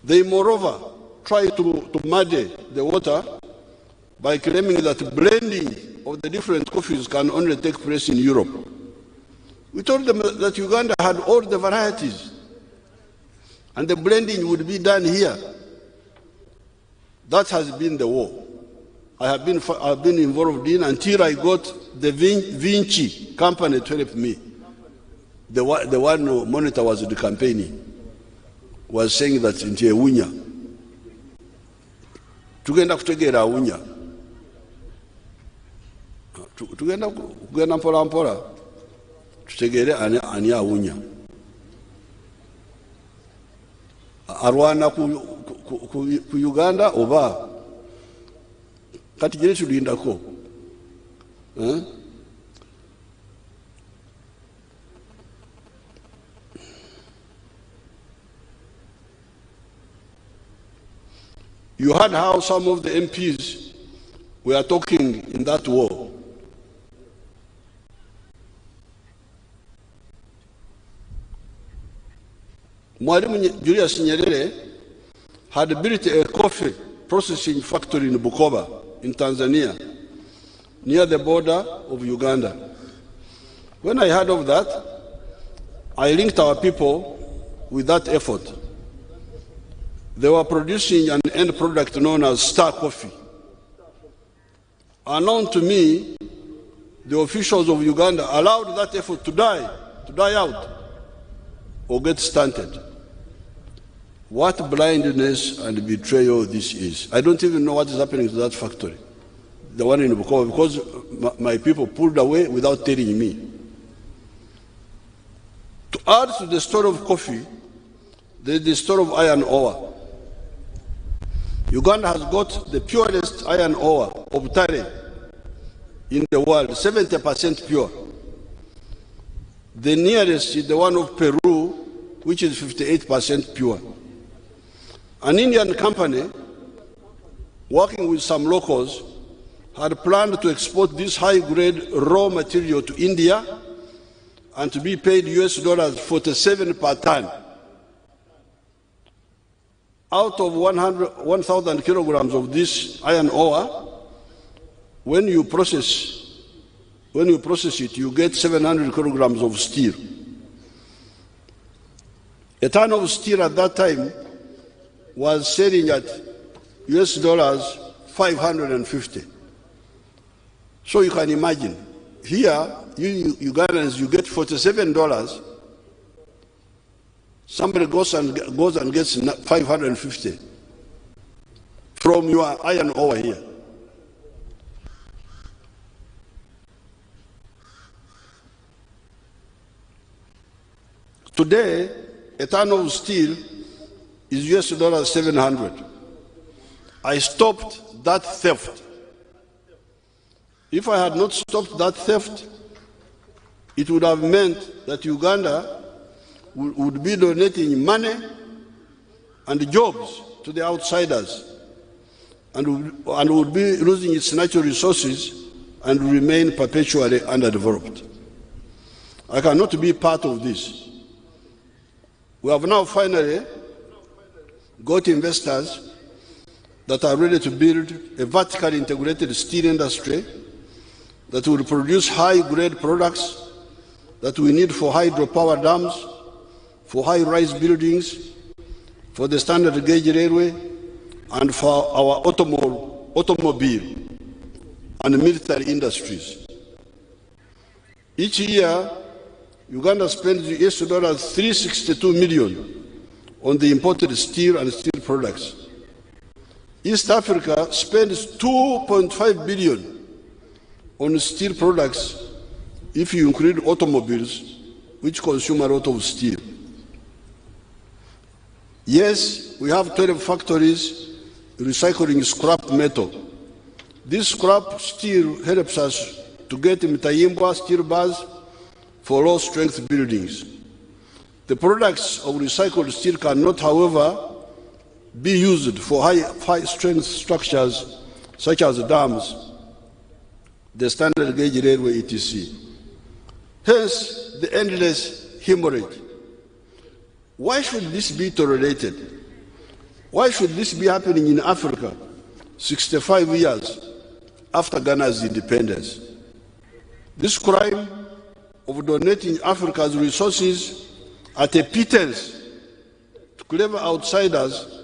[SPEAKER 7] They, moreover, try to muddy the water by claiming that blending of the different coffees can only take place in Europe. We told them that Uganda had all the varieties, and the blending would be done here. That has been the war I've been involved in until I got the Vinci company to help me. The one who monitor was the campaigning, was saying that in Tiewunya, tugenda kutegera awunya, tugenda mpola mpola, tutegere ani awunya. Arwana ku Uganda oba kati jere tulindako. You heard how some of the MPs were talking in that war. Mwalimu Julius Nyerere had built a coffee processing factory in Bukoba, in Tanzania, near the border of Uganda. When I heard of that, I linked our people with that effort. They were producing an end product known as Star Coffee. Unknown to me, the officials of Uganda allowed that effort to die out, or get stunted. What blindness and betrayal this is. I don't even know what is happening to that factory, the one in Bukoba, because my people pulled away without telling me. To add to the story of coffee, there is the story of iron ore. Uganda has got the purest iron ore of Tare in the world, 70% pure. The nearest is the one of Peru, which is 58% pure. An Indian company, working with some locals, had planned to export this high-grade raw material to India and to be paid US $47 per ton. Out of 1,000 kilograms of this iron ore, when you process it, you get 700 kilograms of steel. A ton of steel at that time was selling at US dollars 550. So you can imagine, here, you Ugandans, you get $47. Somebody goes and gets 550 from your iron ore here. Today, a ton of steel is US dollars 700. I stopped that theft. If I had not stopped that theft, it would have meant that Uganda would be donating money and jobs to the outsiders and would be losing its natural resources and remain perpetually underdeveloped. I cannot be part of this. We have now finally got investors that are ready to build a vertically integrated steel industry that will produce high-grade products that we need for hydropower dams, for high-rise buildings, for the standard gauge railway, and for our automobile and military industries. Each year, Uganda spends US dollars 362 million on the imported steel and steel products. East Africa spends 2.5 billion on steel products if you include automobiles, which consume a lot of steel. Yes, we have 12 factories recycling scrap metal. This scrap steel helps us to get Mtayimbwa steel bars for low-strength buildings. The products of recycled steel cannot, however, be used for high-strength structures such as dams, the standard gauge railway, etc. Hence, the endless hemorrhage. Why should this be tolerated? Why should this be happening in Africa 65 years after Ghana's independence? This crime of donating Africa's resources at a pittance to clever outsiders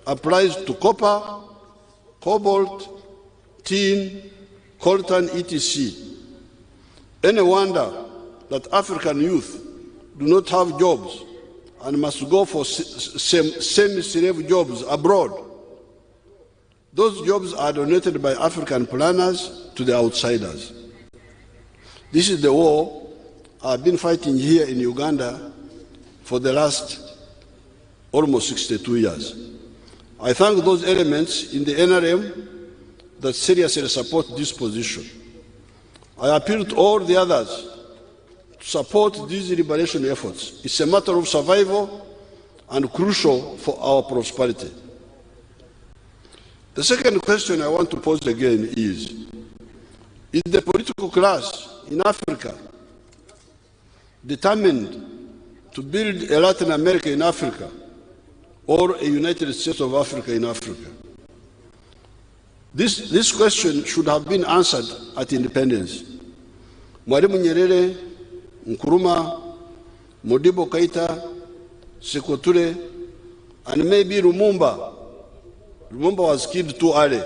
[SPEAKER 7] applies to copper, cobalt, tin, coltan, etc. Any wonder that African youth do not have jobs and must go for semi-slave jobs abroad. Those jobs are donated by African planners to the outsiders. This is the war I've been fighting here in Uganda for the last almost 62 years. I thank those elements in the NRM that seriously support this position. I appeal to all the others to support these liberation efforts. It's a matter of survival and crucial for our prosperity. The second question I want to pose again is the political class in Africa determined to build a Latin America in Africa or a United States of Africa in Africa? This question should have been answered at independence. Mwalimu Nyerere, Nkrumah, Modibo Keita, Sékou Touré, and maybe Lumumba was killed too early,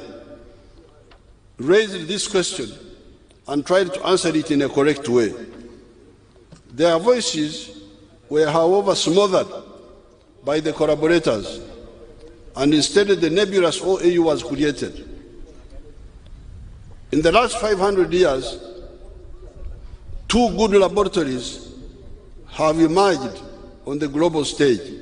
[SPEAKER 7] raised this question and tried to answer it in a correct way. Their voices were, however, smothered by the collaborators, and instead the nebulous OAU was created. In the last 500 years, two good laboratories have emerged on the global stage.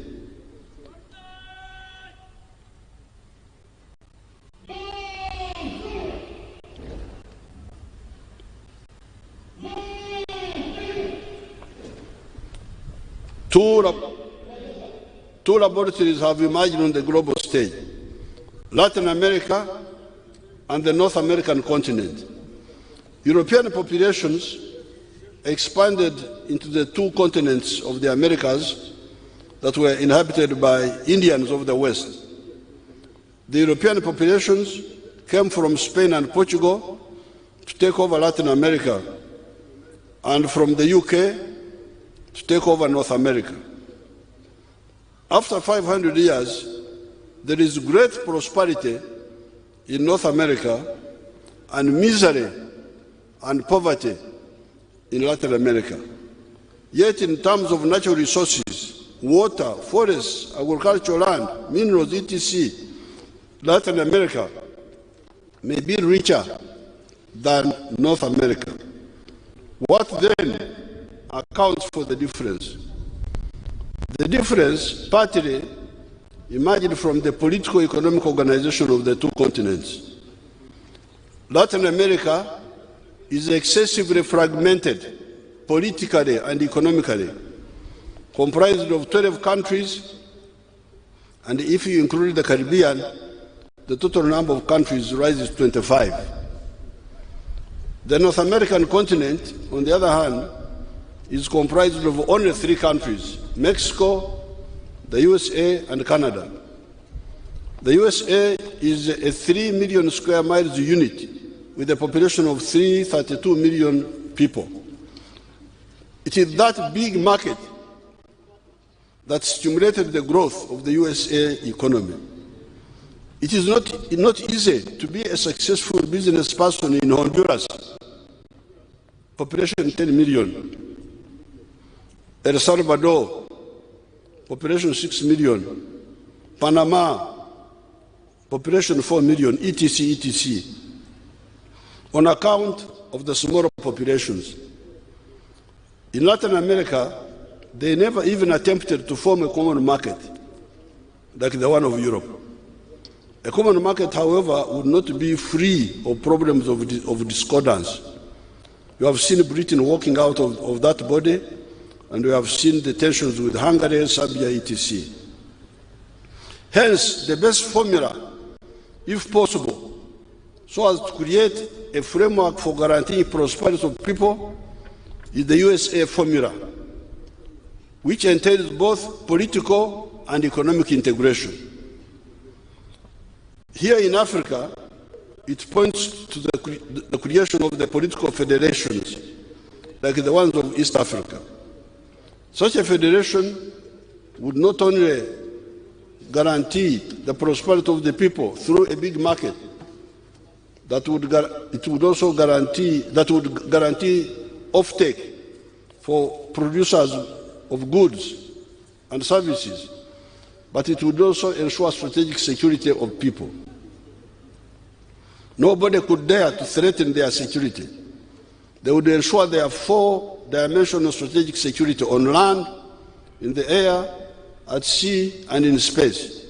[SPEAKER 7] Two laboratories have emerged on the global stage: Latin America and the North American continent. European populations expanded into the two continents of the Americas that were inhabited by Indians of the West. The European populations came from Spain and Portugal to take over Latin America, and from the UK to take over North America. After 500 years, there is great prosperity in North America and misery and poverty in Latin America. Yet in terms of natural resources, water, forests, agricultural land, minerals, etc., Latin America may be richer than North America. What then accounts for the difference? The difference partly emerged from the political economic organization of the two continents. Latin America is excessively fragmented politically and economically, comprised of 12 countries, and if you include the Caribbean, the total number of countries rises to 25. The North American continent, on the other hand, is comprised of only 3 countries: Mexico, the USA, and Canada. The USA is a 3 million square miles unit with a population of 332 million people. It is that big market that stimulated the growth of the USA economy. It is not easy to be a successful business person in Honduras, population 10 million. El Salvador, population 6 million. Panama, population 4 million, etc., etc. On account of the smaller populations. In Latin America, they never even attempted to form a common market like the one of Europe. A common market, however, would not be free of problems of discordance. You have seen Britain walking out of that body, and we have seen the tensions with Hungary, Serbia, etc. Hence, the best formula, if possible, so as to create a framework for guaranteeing prosperity of people, is the USA formula, which entails both political and economic integration. Here in Africa, it points to the creation of the political federations, like the ones of East Africa. Such a federation would not only guarantee the prosperity of the people through a big market, it would also guarantee offtake for producers of goods and services, but it would also ensure strategic security of people. Nobody could dare to threaten their security. They would ensure their 4-dimensional strategic security on land, in the air, at sea, and in space.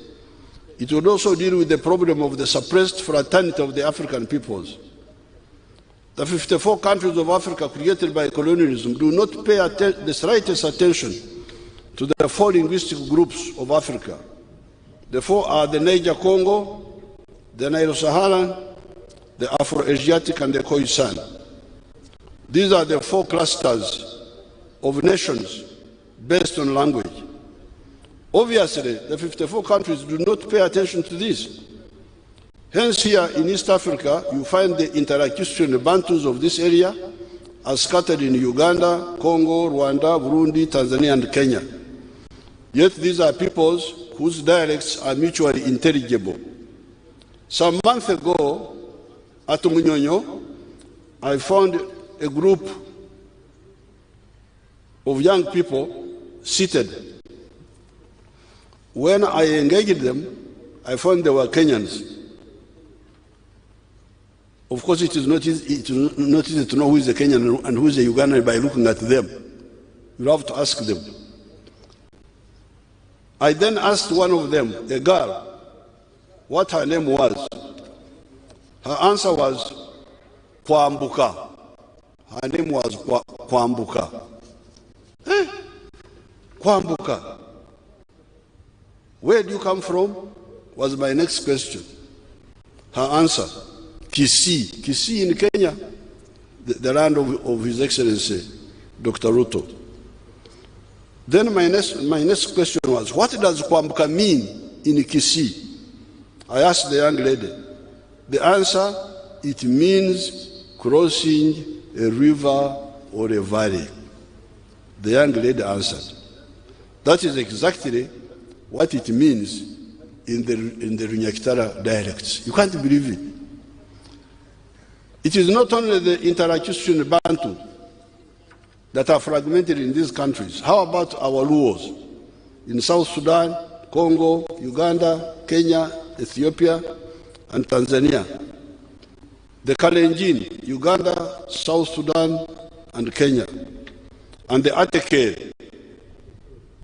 [SPEAKER 7] It would also deal with the problem of the suppressed fraternity of the African peoples. The 54 countries of Africa created by colonialism do not pay the slightest attention to the 4 linguistic groups of Africa. The 4 are the Niger-Congo, the Nilo-Saharan, the Afro-Asiatic, and the Khoisan. These are the 4 clusters of nations based on language. Obviously, the 54 countries do not pay attention to this. Hence, here in East Africa, you find the Interacustrian Bantus of this area are scattered in Uganda, Congo, Rwanda, Burundi, Tanzania, and Kenya. Yet these are peoples whose dialects are mutually intelligible. Some months ago, at Munyonyo, I found a group of young people seated. When I engaged them, I found they were Kenyans. Of course, it is not easy to know who is a Kenyan and who is a Ugandan by looking at them. You have to ask them. I then asked one of them, a girl, what her name was. Her answer was Kwambuka. Her name was Kwambuka. Kwambuka. Where do you come from? Was my next question. Her answer, Kisii. Kisii in Kenya, the land of His Excellency, Dr. Ruto. Then my next question was, what does Kwambuka mean in Kisii? I asked the young lady. The answer, it means crossing a river or a valley. The young lady answered. That is exactly what it means in the Runyaktara dialects. You can't believe it. It is not only the inter-Achushin Bantu that are fragmented in these countries. How about our Luos in South Sudan, Congo, Uganda, Kenya, Ethiopia, and Tanzania? The Kalenjin, Uganda, South Sudan, and Kenya. And the Ateke,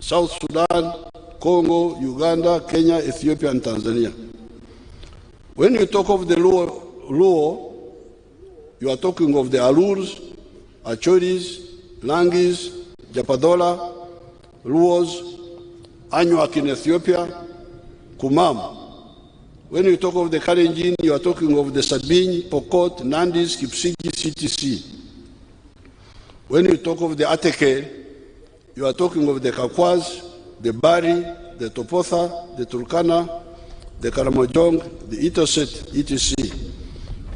[SPEAKER 7] South Sudan, Congo, Uganda, Kenya, Ethiopia, and Tanzania. When you talk of the Luo, you are talking of the Alurs, Achoris, Langis, Japadola, Luos, Anuak in Ethiopia, Kumam. When you talk of the Kalenjin, you are talking of the Sabine, Pokot, Nandis, Kipsigi, CTC. When you talk of the Ateke, you are talking of the Kakwaz, the Bari, the Topotha, the Turkana, the Karamojong, the Itoset, etc.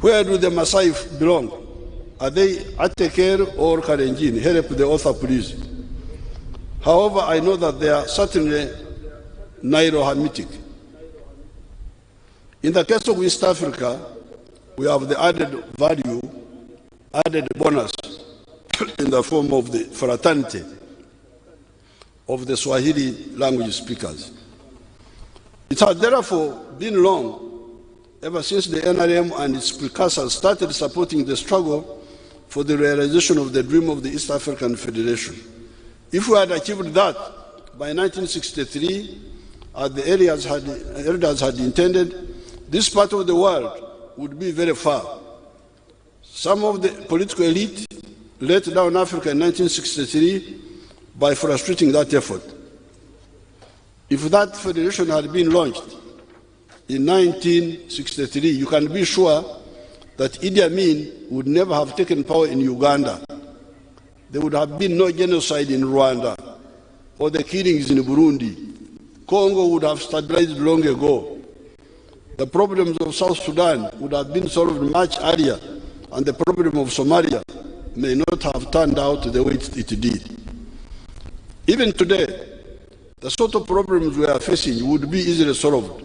[SPEAKER 7] Where do the Maasai belong? Are they Ateke or Kalenjin? Help the author, please. However, I know that they are certainly Nairo-Hamitic. In the case of East Africa, we have the added value, added bonus in the form of the fraternity of the Swahili language speakers. It has therefore been long, ever since the NRM and its precursors started supporting the struggle for the realization of the dream of the East African Federation. If we had achieved that by 1963, as the elders had intended, this part of the world would be very far. Some of the political elite let down Africa in 1963 by frustrating that effort. If that federation had been launched in 1963, you can be sure that Idi Amin would never have taken power in Uganda. There would have been no genocide in Rwanda or the killings in Burundi. Congo would have stabilized long ago. The problems of South Sudan would have been solved much earlier, and the problem of Somalia may not have turned out the way it did. Even today, the sort of problems we are facing would be easily solved.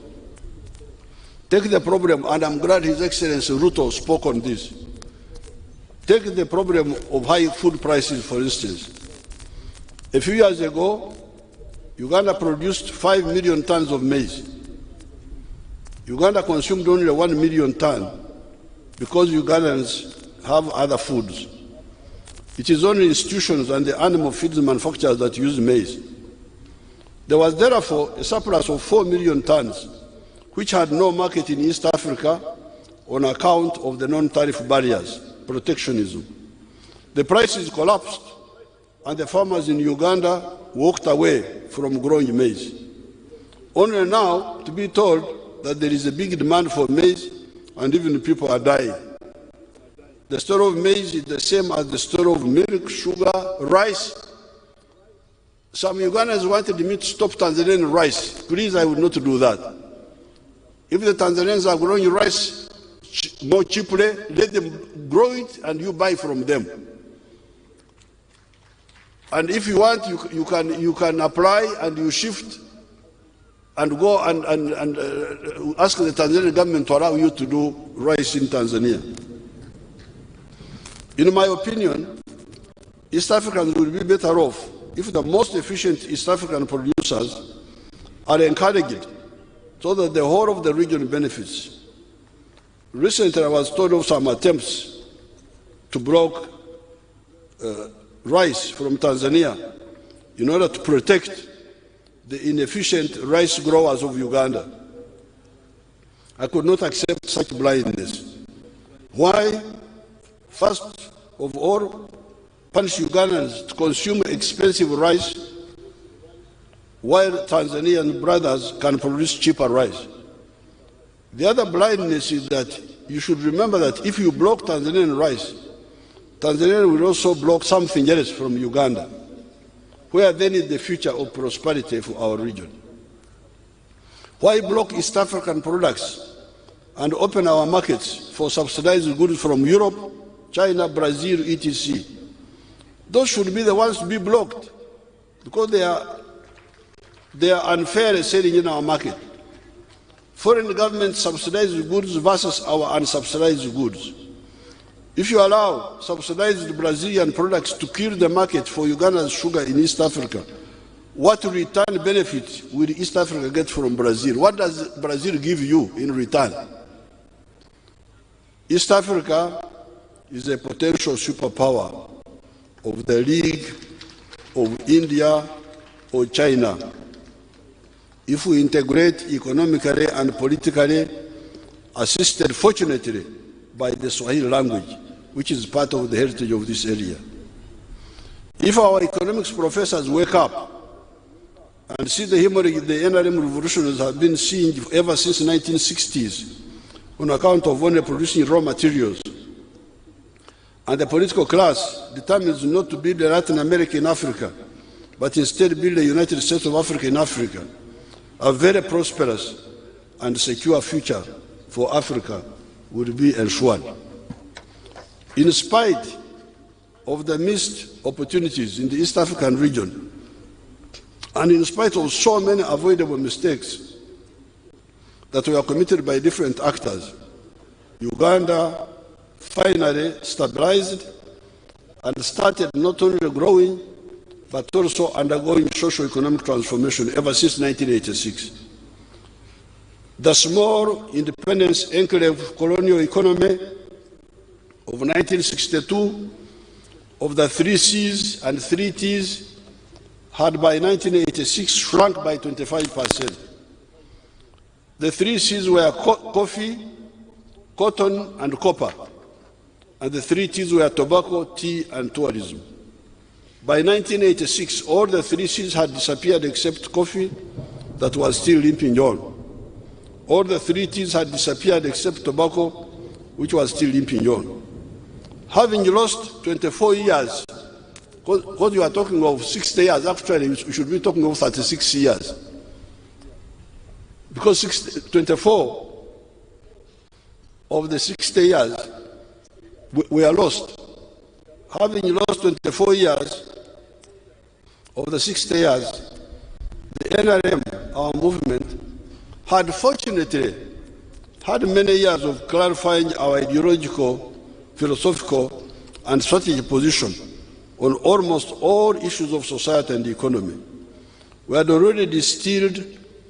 [SPEAKER 7] Take the problem, and I'm glad His Excellency Ruto spoke on this. Take the problem of high food prices, for instance. A few years ago, Uganda produced 5 million tons of maize. Uganda consumed only 1 million tons because Ugandans have other foods. It is only institutions and the animal feeds manufacturers that use maize. There was therefore a surplus of 4 million tons, which had no market in East Africa on account of the non-tariff barriers, protectionism. The prices collapsed, and the farmers in Uganda walked away from growing maize. Only now to be told that there is a big demand for maize, and even people are dying. The store of maize is the same as the store of milk, sugar, rice. Some Ugandans wanted me to stop Tanzanian rice. Please, I would not do that. If the Tanzanians are growing rice more cheaply, let them grow it and you buy from them. And if you want, you can apply and you shift and go and ask the Tanzanian government to allow you to do rice in Tanzania. In my opinion, East Africans will be better off if the most efficient East African producers are encouraged so that the whole of the region benefits. Recently, I was told of some attempts to block rice from Tanzania in order to protect the inefficient rice growers of Uganda. I could not accept such blindness. Why? First of all, punish Ugandans to consume expensive rice while Tanzanian brothers can produce cheaper rice. The other blindness is that you should remember that if you block Tanzanian rice, Tanzania will also block something else from Uganda. Where then is the future of prosperity for our region? Why block East African products and open our markets for subsidized goods from Europe, China, Brazil, etc.? Those should be the ones to be blocked because they are unfair selling in our market. Foreign government subsidized goods versus our unsubsidized goods. If you allow subsidized Brazilian products to kill the market for Uganda's sugar in East Africa, what return benefit will East Africa get from Brazil? What does Brazil give you in return? East Africa is a potential superpower of the League of India or China. If we integrate economically and politically, assisted fortunately by the Swahili language, which is part of the heritage of this area. If our economics professors wake up and see the hemorrhage the NRM revolutionaries have been seeing ever since the 1960s on account of only producing raw materials, and the political class determines not to build a Latin America in Africa, but instead build a United States of Africa in Africa, a very prosperous and secure future for Africa would be ensured. In spite of the missed opportunities in the East African region, and in spite of so many avoidable mistakes that were committed by different actors, Uganda finally stabilized and started not only growing, but also undergoing socio-economic transformation ever since 1986. The small independence enclave colonial economy of 1962, of the 3 C's and 3 T's, had by 1986 shrunk by 25%. The 3 C's were coffee, cotton, and copper, and the 3 T's were tobacco, tea, and tourism. By 1986, all the 3 C's had disappeared except coffee, that was still limping on. All the 3 T's had disappeared except tobacco, which was still limping on. Having lost 24 years, because you are talking of 60 years, actually we should be talking of 36 years. Because 24 of the 60 years we are lost. Having lost 24 years of the 60 years, the NRM, our movement, had fortunately had many years of clarifying our ideological, philosophical, and strategic position on almost all issues of society and economy. We had already distilled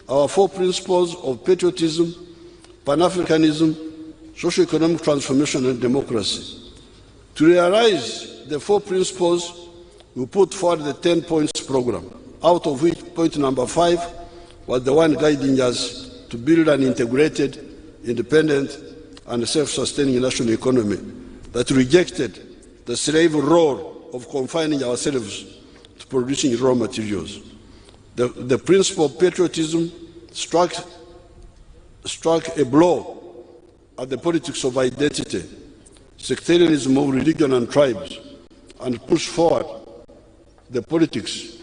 [SPEAKER 7] our 4 principles of patriotism, Pan-Africanism, socio-economic transformation, and democracy. To realize the 4 principles, we put forward the 10 points program, out of which point number 5 was the one guiding us to build an integrated, independent, and self-sustaining national economy that rejected the slave role of confining ourselves to producing raw materials. The principle of patriotism struck a blow at the politics of identity, sectarianism of religion and tribes, and pushed forward the politics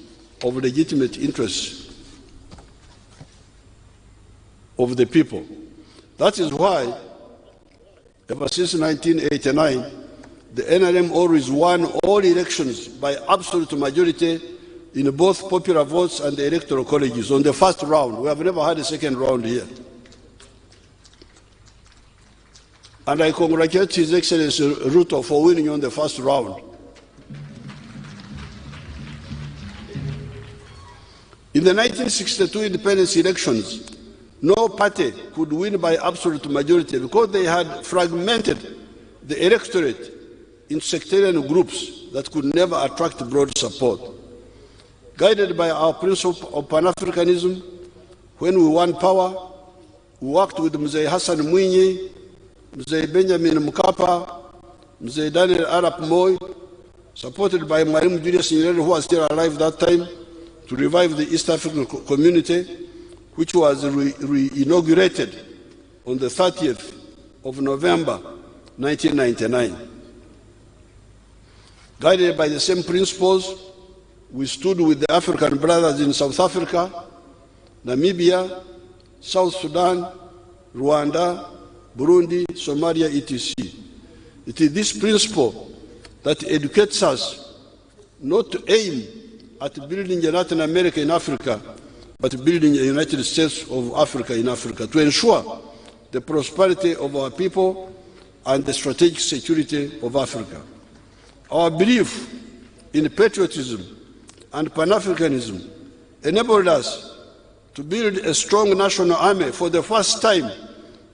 [SPEAKER 7] of legitimate interests of the people. That is why, ever since 1989, the NRM always won all elections by absolute majority in both popular votes and the electoral colleges on the first round. We have never had a second round here. And I congratulate His Excellency Ruto for winning on the first round. In the 1962 independence elections, no party could win by absolute majority because they had fragmented the electorate into sectarian groups that could never attract broad support. Guided by our principle of Pan-Africanism, when we won power, we worked with Mzee Hassan Mwinyi, Mzee Benjamin Mkapa, Mzee Daniel Arap Moi, supported by Mwalimu Julius Nyerere, who was still alive that time, to revive the East African community, which was re-inaugurated on the 30th of November 1999. Guided by the same principles, we stood with the African brothers in South Africa, Namibia, South Sudan, Rwanda, Burundi, Somalia, etc. It is this principle that educates us not to aim at building a Latin America in Africa, but building a United States of Africa in Africa, to ensure the prosperity of our people and the strategic security of Africa. Our belief in patriotism and Pan-Africanism enabled us to build a strong national army for the first time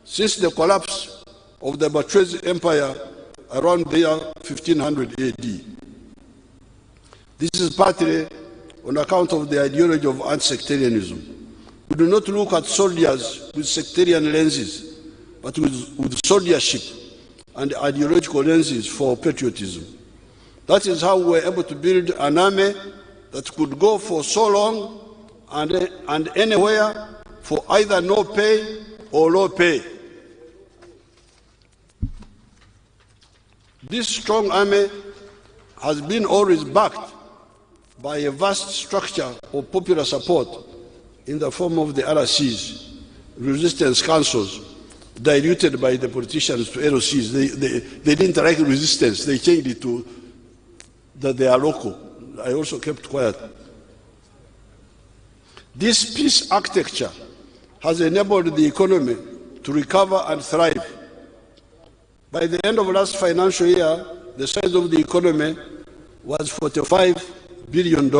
[SPEAKER 7] since the collapse of the Patriotism Empire around the year 1500 AD. This is partly on account of the ideology of anti-sectarianism. We do not look at soldiers with sectarian lenses, but with soldiership and ideological lenses for patriotism. That is how we were able to build an army that could go for so long and anywhere for either no pay or low pay. This strong army has been always backed by a vast structure of popular support in the form of the RCs, resistance councils, diluted by the politicians to LOCs. They didn't like resistance. They changed it to that they are local. I also kept quiet. This peace architecture has enabled the economy to recover and thrive. By the end of last financial year, the size of the economy was $45 billion,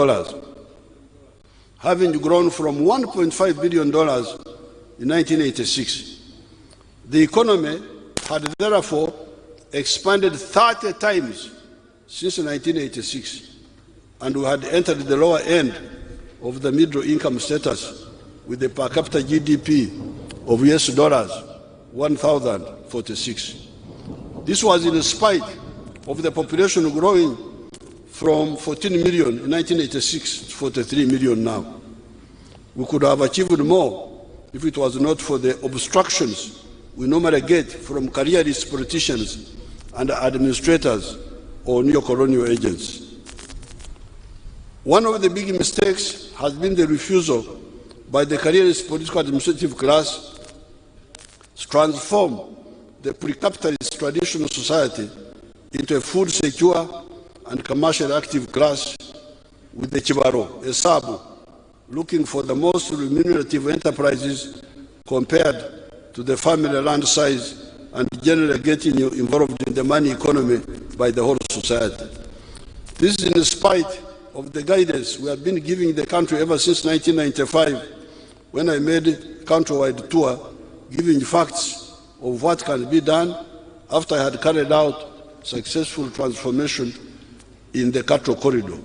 [SPEAKER 7] having grown from $1.5 billion in 1986. The economy had therefore expanded 30 times since 1986, and we had entered the lower end of the middle income status with a per capita GDP of US dollars 1,046. This was in spite of the population growing from 14 million in 1986 to 43 million now. We could have achieved more if it was not for the obstructions we normally get from careerist politicians and administrators or neo-colonial agents. One of the big mistakes has been the refusal by the careerist political administrative class to transform the pre-capitalist traditional society into a food secure and commercially active class with the Chibaro, a Sabu, looking for the most remunerative enterprises compared to the family land size and generally getting you involved in the money economy by the whole society. This is in spite of the guidance we have been giving the country ever since 1995, when I made a countrywide tour giving facts of what can be done after I had carried out successful transformation in the cattle corridor.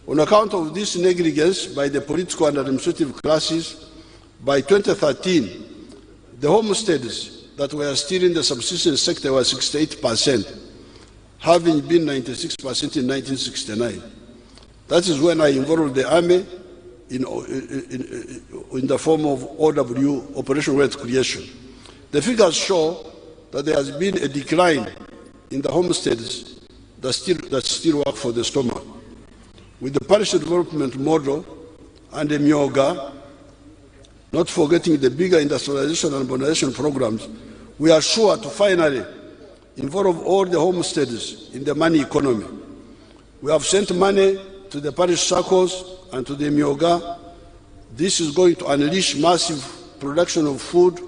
[SPEAKER 7] On account of this negligence by the political and administrative classes, by 2013, the homesteads that were still in the subsistence sector were 68%, having been 96% in 1969. That is when I involved the army in the form of OW, Operation Wealth Creation. The figures show that there has been a decline in the homesteads that still work for the stomach. With the parish development model and the Myoga, not forgetting the bigger industrialization and modernization programs, we are sure to finally involve all the homesteads in the money economy. We have sent money to the parish circles and to the Myoga. This is going to unleash massive production of food,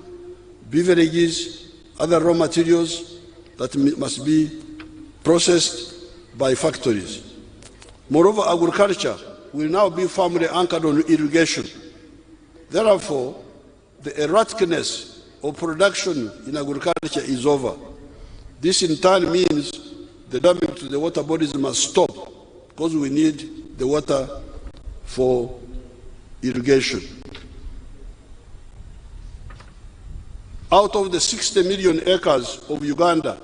[SPEAKER 7] beverages, other raw materials that must be processed by factories. Moreover, agriculture will now be firmly anchored on irrigation. Therefore, the erraticness of production in agriculture is over. This in turn means the damage to the water bodies must stop, because we need the water for irrigation. Out of the 60 million acres of Uganda,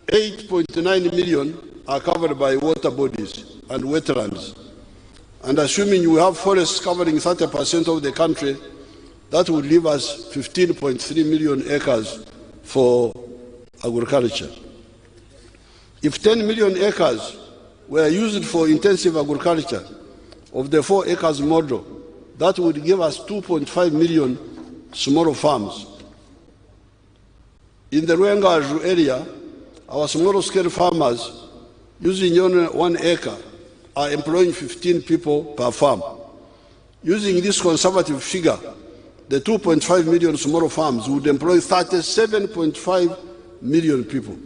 [SPEAKER 7] 8.9 million are covered by water bodies and wetlands. And assuming we have forests covering 30% of the country, that would leave us 15.3 million acres for agriculture. If 10 million acres were used for intensive agriculture of the 4 acres model, that would give us 2.5 million small farms. In the Ruengaju area, our small-scale farmers using only 1 acre are employing 15 people per farm. Using this conservative figure, the 2.5 million small farms would employ 37.5 million people.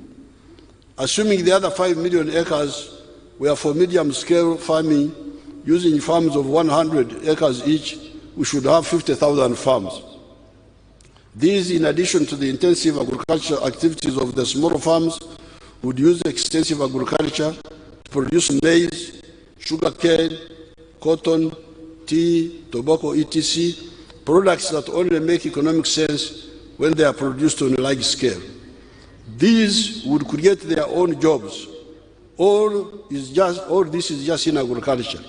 [SPEAKER 7] Assuming the other 5 million acres were for medium-scale farming, using farms of 100 acres each, we should have 50,000 farms. These, in addition to the intensive agricultural activities of the small farms, would use extensive agriculture to produce maize, sugarcane, cotton, tea, tobacco, etc., products that only make economic sense when they are produced on a large scale. These would create their own jobs. All this is just in agriculture.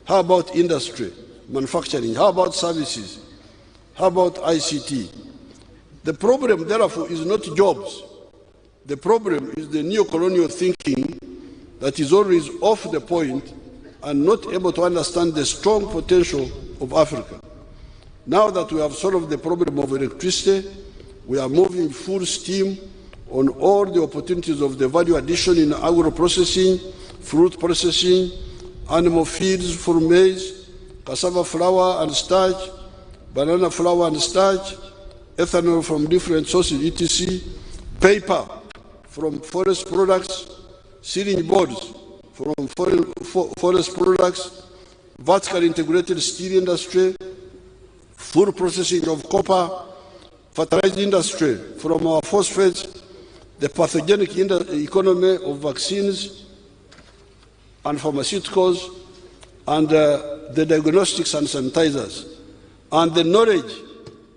[SPEAKER 7] How about industry, manufacturing? How about services? How about ICT? The problem, therefore, is not jobs. The problem is the neo-colonial thinking that is always off the point and not able to understand the strong potential of Africa. Now that we have solved the problem of electricity, we are moving full steam on all the opportunities of the value addition in agro-processing, fruit processing, animal feeds for maize, cassava flour and starch, banana flour and starch, ethanol from different sources, etc., paper from forest products, sealing boards from forest products, vertically integrated steel industry, food processing of copper, fertilizer industry from our phosphates, the pathogenic economy of vaccines and pharmaceuticals, and the diagnostics and sanitizers, and the knowledge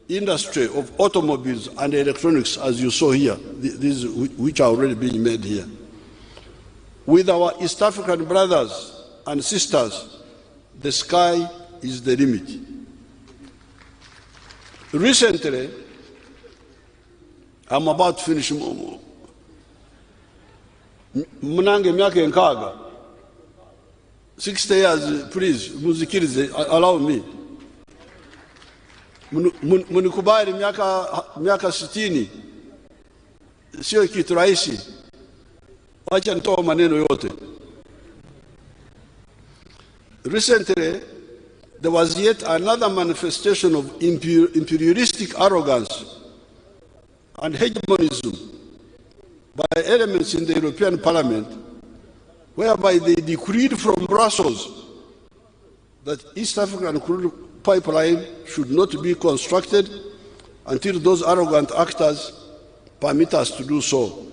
[SPEAKER 7] industry of automobiles and electronics, as you saw here, these which are already being made here. With our East African brothers and sisters, the sky is the limit. Recently, I'm about to finish. Munange myaka enkaga. 60 years, please, muzikirize, allow me. Munikubali miaka 60, sio kitu rahisi. Wacha nitoa maneno yote. Recently, there was yet another manifestation of imperialistic arrogance and hegemonism by elements in the European Parliament, whereby they decreed from Brussels that East African crude pipeline should not be constructed until those arrogant actors permit us to do so.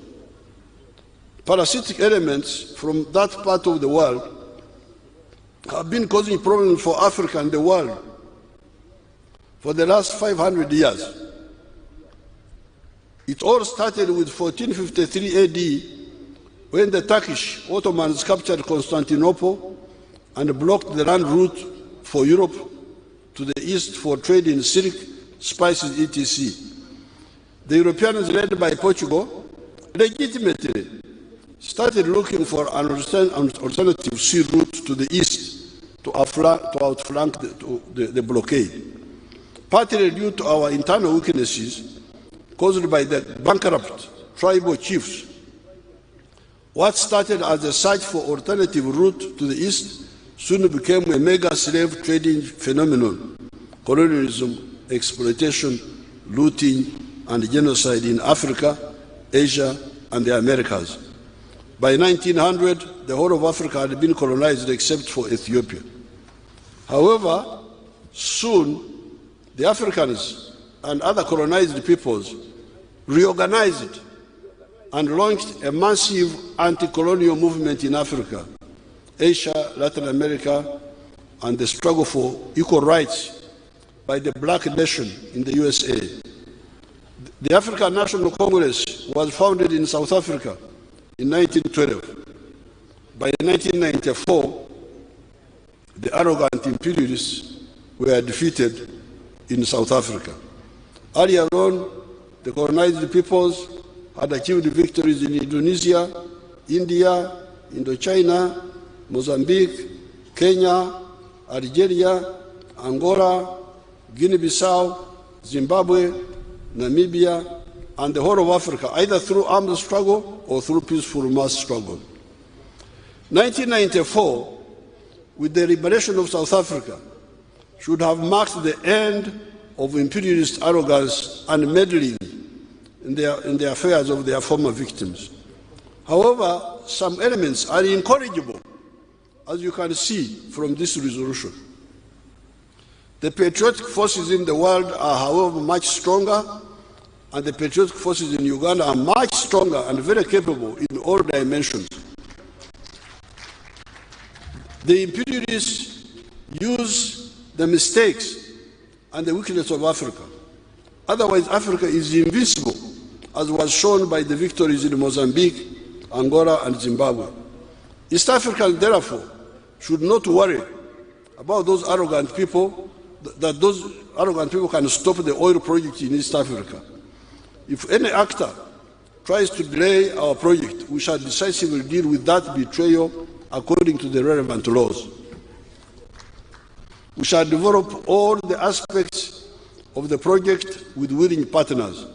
[SPEAKER 7] Parasitic elements from that part of the world have been causing problems for Africa and the world for the last 500 years. It all started with 1453 AD, when the Turkish Ottomans captured Constantinople and blocked the land route for Europe to the east for trade in silk, spices, etc. The Europeans, led by Portugal, legitimately started looking for an alternative sea route to the east to outflank the blockade. Partly due to our internal weaknesses caused by the bankrupt tribal chiefs, what started as a search for alternative route to the east soon became a mega slave trading phenomenon: colonialism, exploitation, looting, and genocide in Africa, Asia, and the Americas. By 1900, the whole of Africa had been colonized except for Ethiopia. However, soon the Africans and other colonized peoples reorganized and launched a massive anti-colonial movement in Africa, Asia, Latin America, and the struggle for equal rights by the black nation in the USA. The African National Congress was founded in South Africa in 1912. By 1994, the arrogant imperialists were defeated in South Africa. Earlier on, the colonized peoples had achieved victories in Indonesia, India, Indochina, Mozambique, Kenya, Algeria, Angola, Guinea-Bissau, Zimbabwe, Namibia, and the whole of Africa, either through armed struggle or through peaceful mass struggle. 1994, with the liberation of South Africa, should have marked the end of imperialist arrogance and meddling in the affairs of their former victims. However, some elements are incorrigible, as you can see from this resolution. The patriotic forces in the world are, however, much stronger, and the patriotic forces in Uganda are much stronger and very capable in all dimensions. The imperialists use the mistakes and the weakness of Africa. Otherwise, Africa is invincible, as was shown by the victories in Mozambique, Angola, and Zimbabwe. East Africans, therefore, should not worry about those arrogant people, that those arrogant people can stop the oil project in East Africa. If any actor tries to delay our project, we shall decisively deal with that betrayal according to the relevant laws. We shall develop all the aspects of the project with willing partners.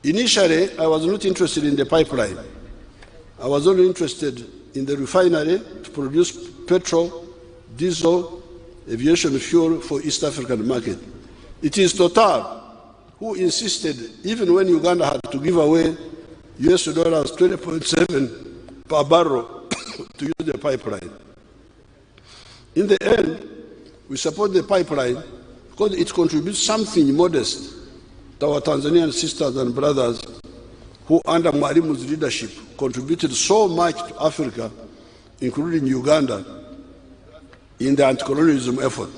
[SPEAKER 7] Initially, I was not interested in the pipeline. I was only interested in the refinery to produce petrol, diesel, aviation fuel for East African market. It is Total who insisted, even when Uganda had to give away US dollars 20.7 per barrel to use the pipeline. In the end, we support the pipeline because it contributes something modest to our Tanzanian sisters and brothers who, under Mwalimu's leadership, contributed so much to Africa, including Uganda, in the anti-colonialism effort.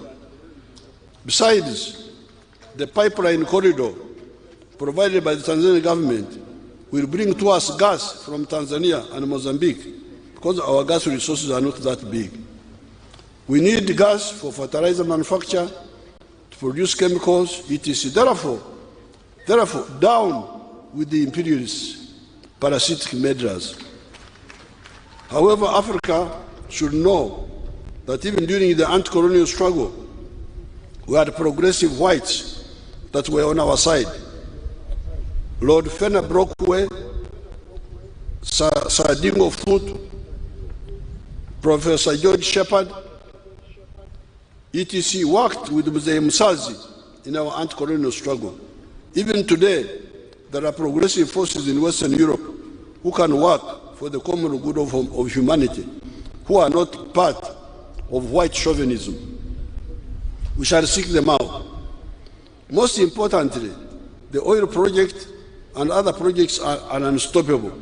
[SPEAKER 7] Besides, the pipeline corridor provided by the Tanzanian government will bring to us gas from Tanzania and Mozambique because our gas resources are not that big. We need gas for fertilizer manufacture, to produce chemicals, etc. Therefore, down with the imperialist parasitic measures. However, Africa should know that even during the anti-colonial struggle, we had progressive whites that were on our side. Lord Fenner Brockway, Sir Dingo Foot, Professor George Shepard, etc. worked with Mzee Msazi in our anti-colonial struggle. Even today, there are progressive forces in Western Europe who can work for the common good of humanity, who are not part of white chauvinism. We shall seek them out. Most importantly, the oil project and other projects are unstoppable.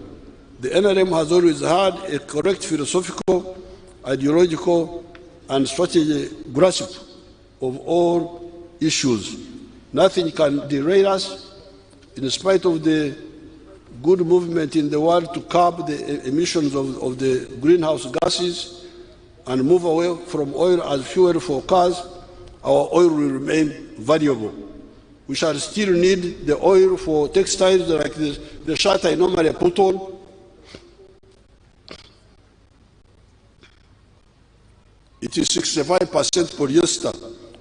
[SPEAKER 7] The NRM has always had a correct philosophical, ideological, and strategic grasp of all issues. Nothing can derail us, in spite of the good movement in the world to curb the emissions of the greenhouse gases and move away from oil as fuel for cars. Our oil will remain valuable. We shall still need the oil for textiles like the shirt I normally put on. It is 65% polyester,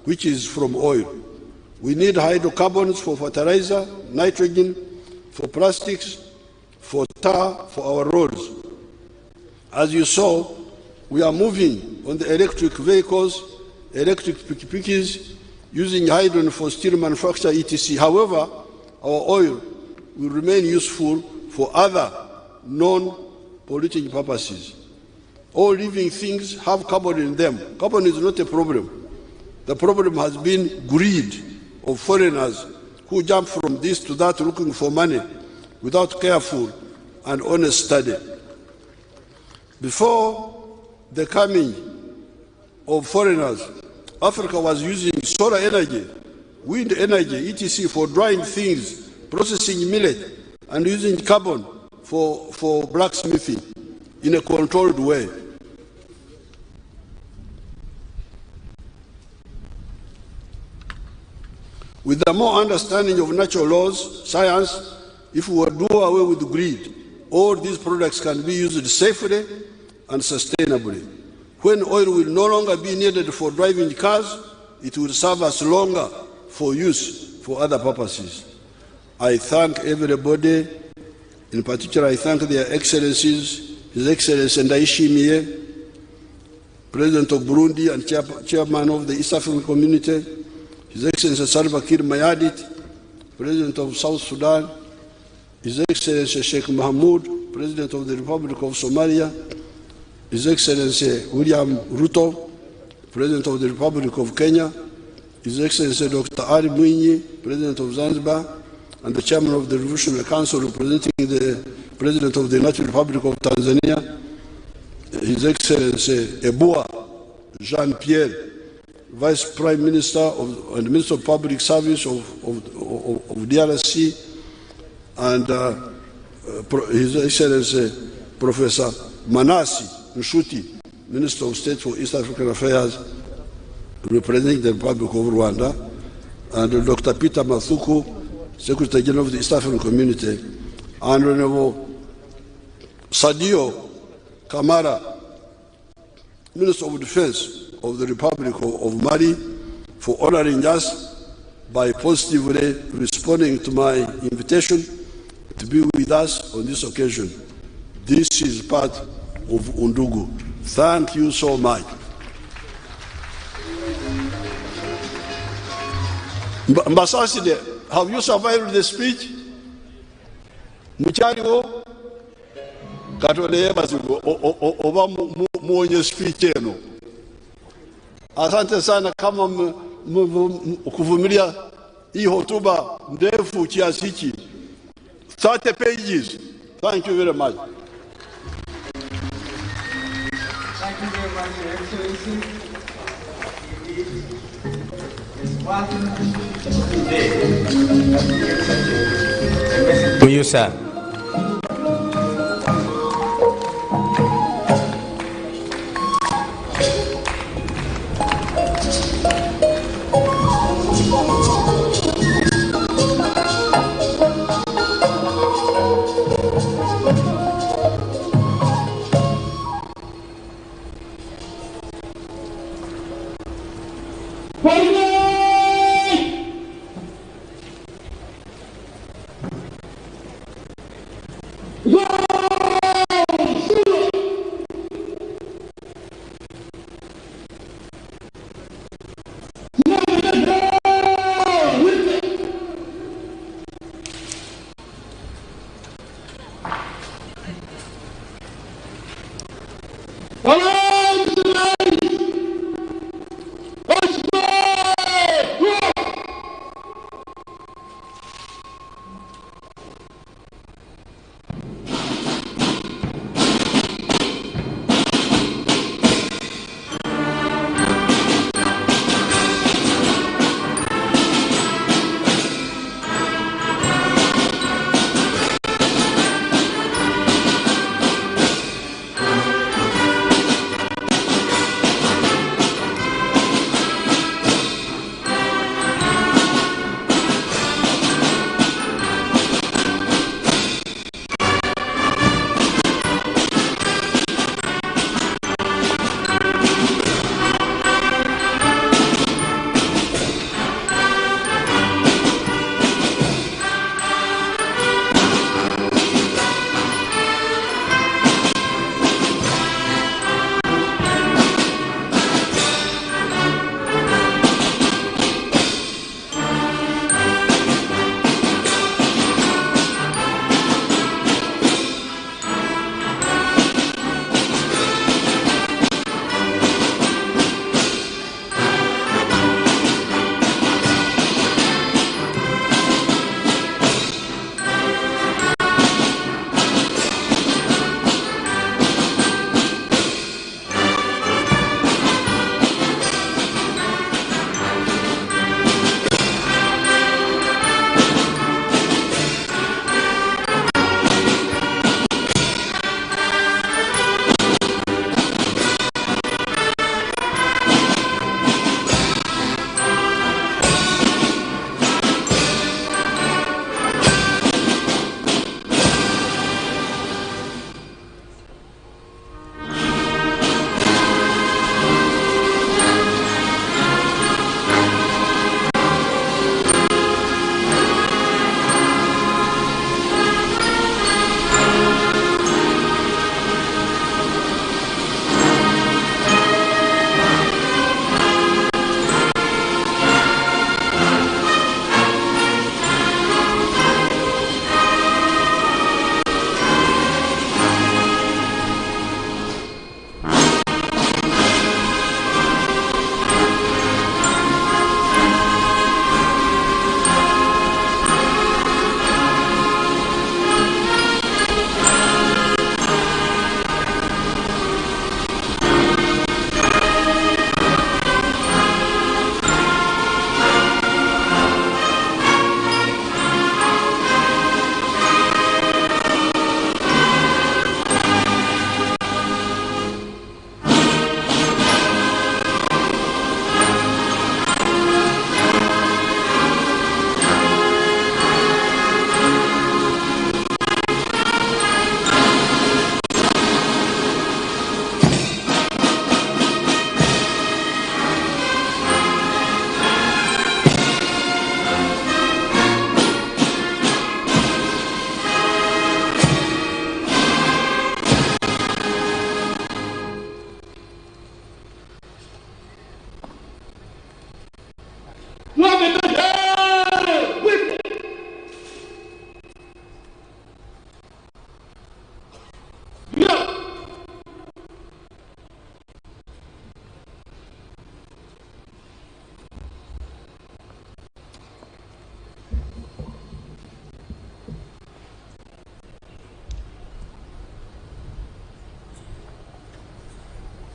[SPEAKER 7] which is from oil. We need hydrocarbons for fertilizer, nitrogen, for plastics, for tar, for our roads. As you saw, we are moving on the electric vehicles, electric pikipikis, using hydrogen for steel manufacture, etc. However, our oil will remain useful for other non-polluting purposes. All living things have carbon in them. Carbon is not a problem. The problem has been greed of foreigners who jump from this to that looking for money without careful and honest study. Before the coming of foreigners, Africa was using solar energy, wind energy, etc. for drying things, processing millet, and using carbon for blacksmithing in a controlled way. With a more understanding of natural laws, science, if we do away with greed, all these products can be used safely and sustainably. When oil will no longer be needed for driving cars, it will serve us longer for use for other purposes. I thank everybody. In particular, I thank their excellencies, His Excellency Ndaishimie, President of Burundi and Chairman of the East African Community, His Excellency Salva Kiir Mayardit, President of South Sudan, His Excellency Sheikh Mohamud, President of the Republic of Somalia, His Excellency William Ruto, President of the Republic of Kenya, His Excellency Dr. Ali Mwinyi, President of Zanzibar, and the Chairman of the Revolutionary Council representing the President of the United Republic of Tanzania, His Excellency Ebua Jean-Pierre, Vice Prime Minister and Minister of Public Service of DRC, and His Excellency Professor Manasi Nshuti, Minister of State for East African Affairs, representing the Republic of Rwanda, and Dr. Peter Mathuku, Secretary General of the East African Community, and Honorable Sadio Kamara, Minister of Defense of the Republic of Mali, for honoring us by positively responding to my invitation to be with us on this occasion. This is part of Undugu. Thank you so much. Mbasaside, have you survived the speech? Muchariwo katoleye bazigo oba muonye speech eno. Asante sana kama kuvumilia hii hotuba ndefu kiasi hiki. 30 pages. Thank you very much.
[SPEAKER 8] Thank you very much, Your Excellency.
[SPEAKER 9] To you, sir.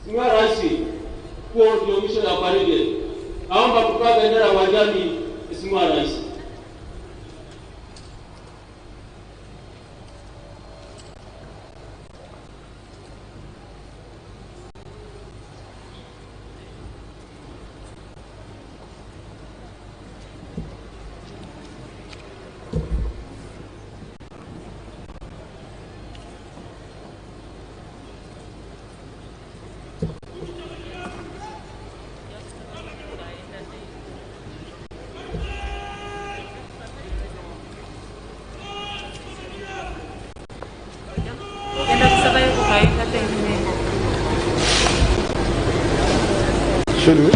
[SPEAKER 10] Mheshimiwa Rais, huo ndio mwisho ya parade. Naomba kupaa bendera uwanjani, Mheshimiwa Rais.
[SPEAKER 6] Should we?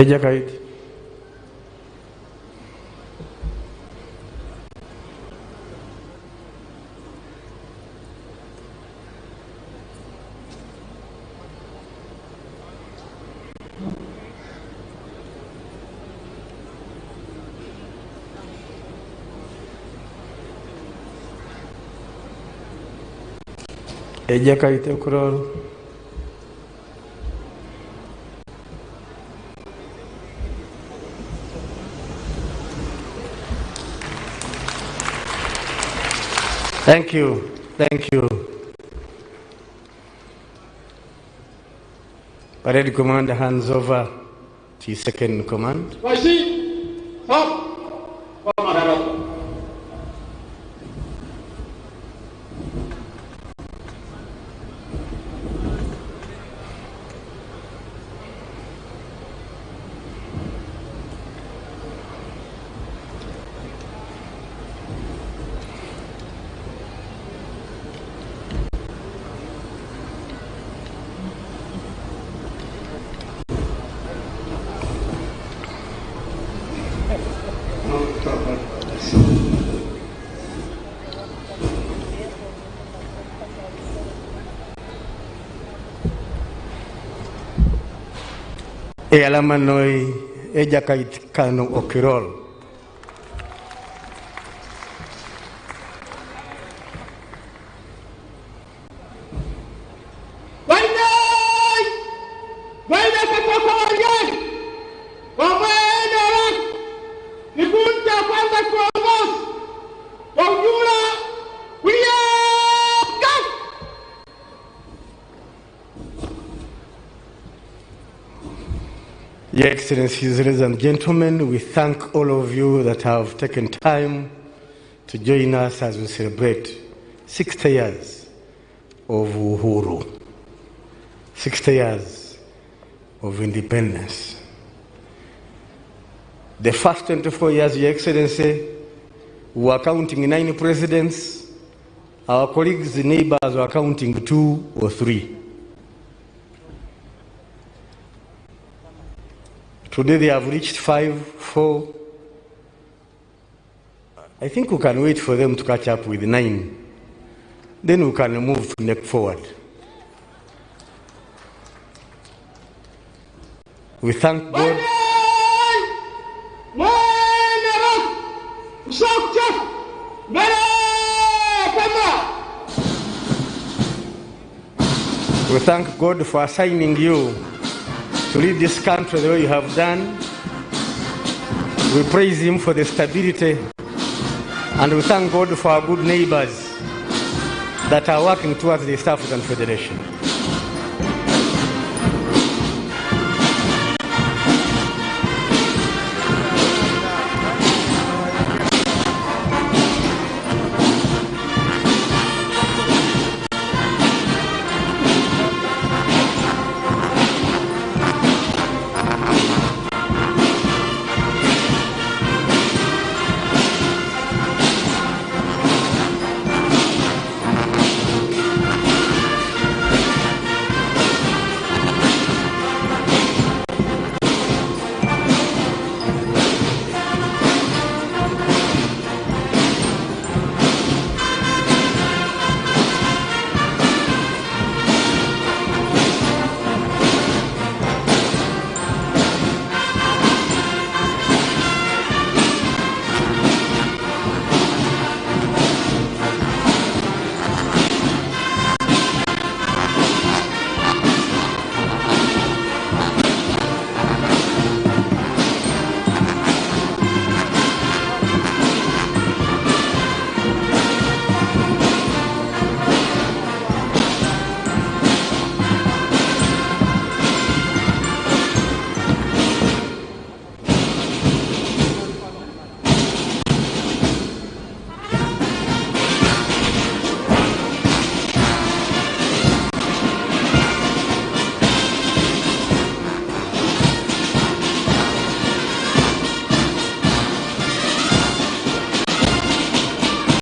[SPEAKER 6] Ejakait. Ejakait ukurol. Thank you. Thank you. Parade Commander hands over to his second in command.
[SPEAKER 11] E alama noi e jakait kano okirol. Your Excellencies, ladies and gentlemen, we thank all of you that have taken time to join us as we celebrate 60 years of Uhuru, 60 years of independence. The first 24 years, Your Excellency, we were counting 9 presidents. Our colleagues, the neighbors, were counting 2 or 3. Today they have reached 5, 4. I think we can wait for them to catch up with 9. Then we can move to next forward. We thank God. We thank God for assigning you to lead this country the way you have done. We praise Him for the stability, and we thank God for our good neighbors that are working towards the East African Federation.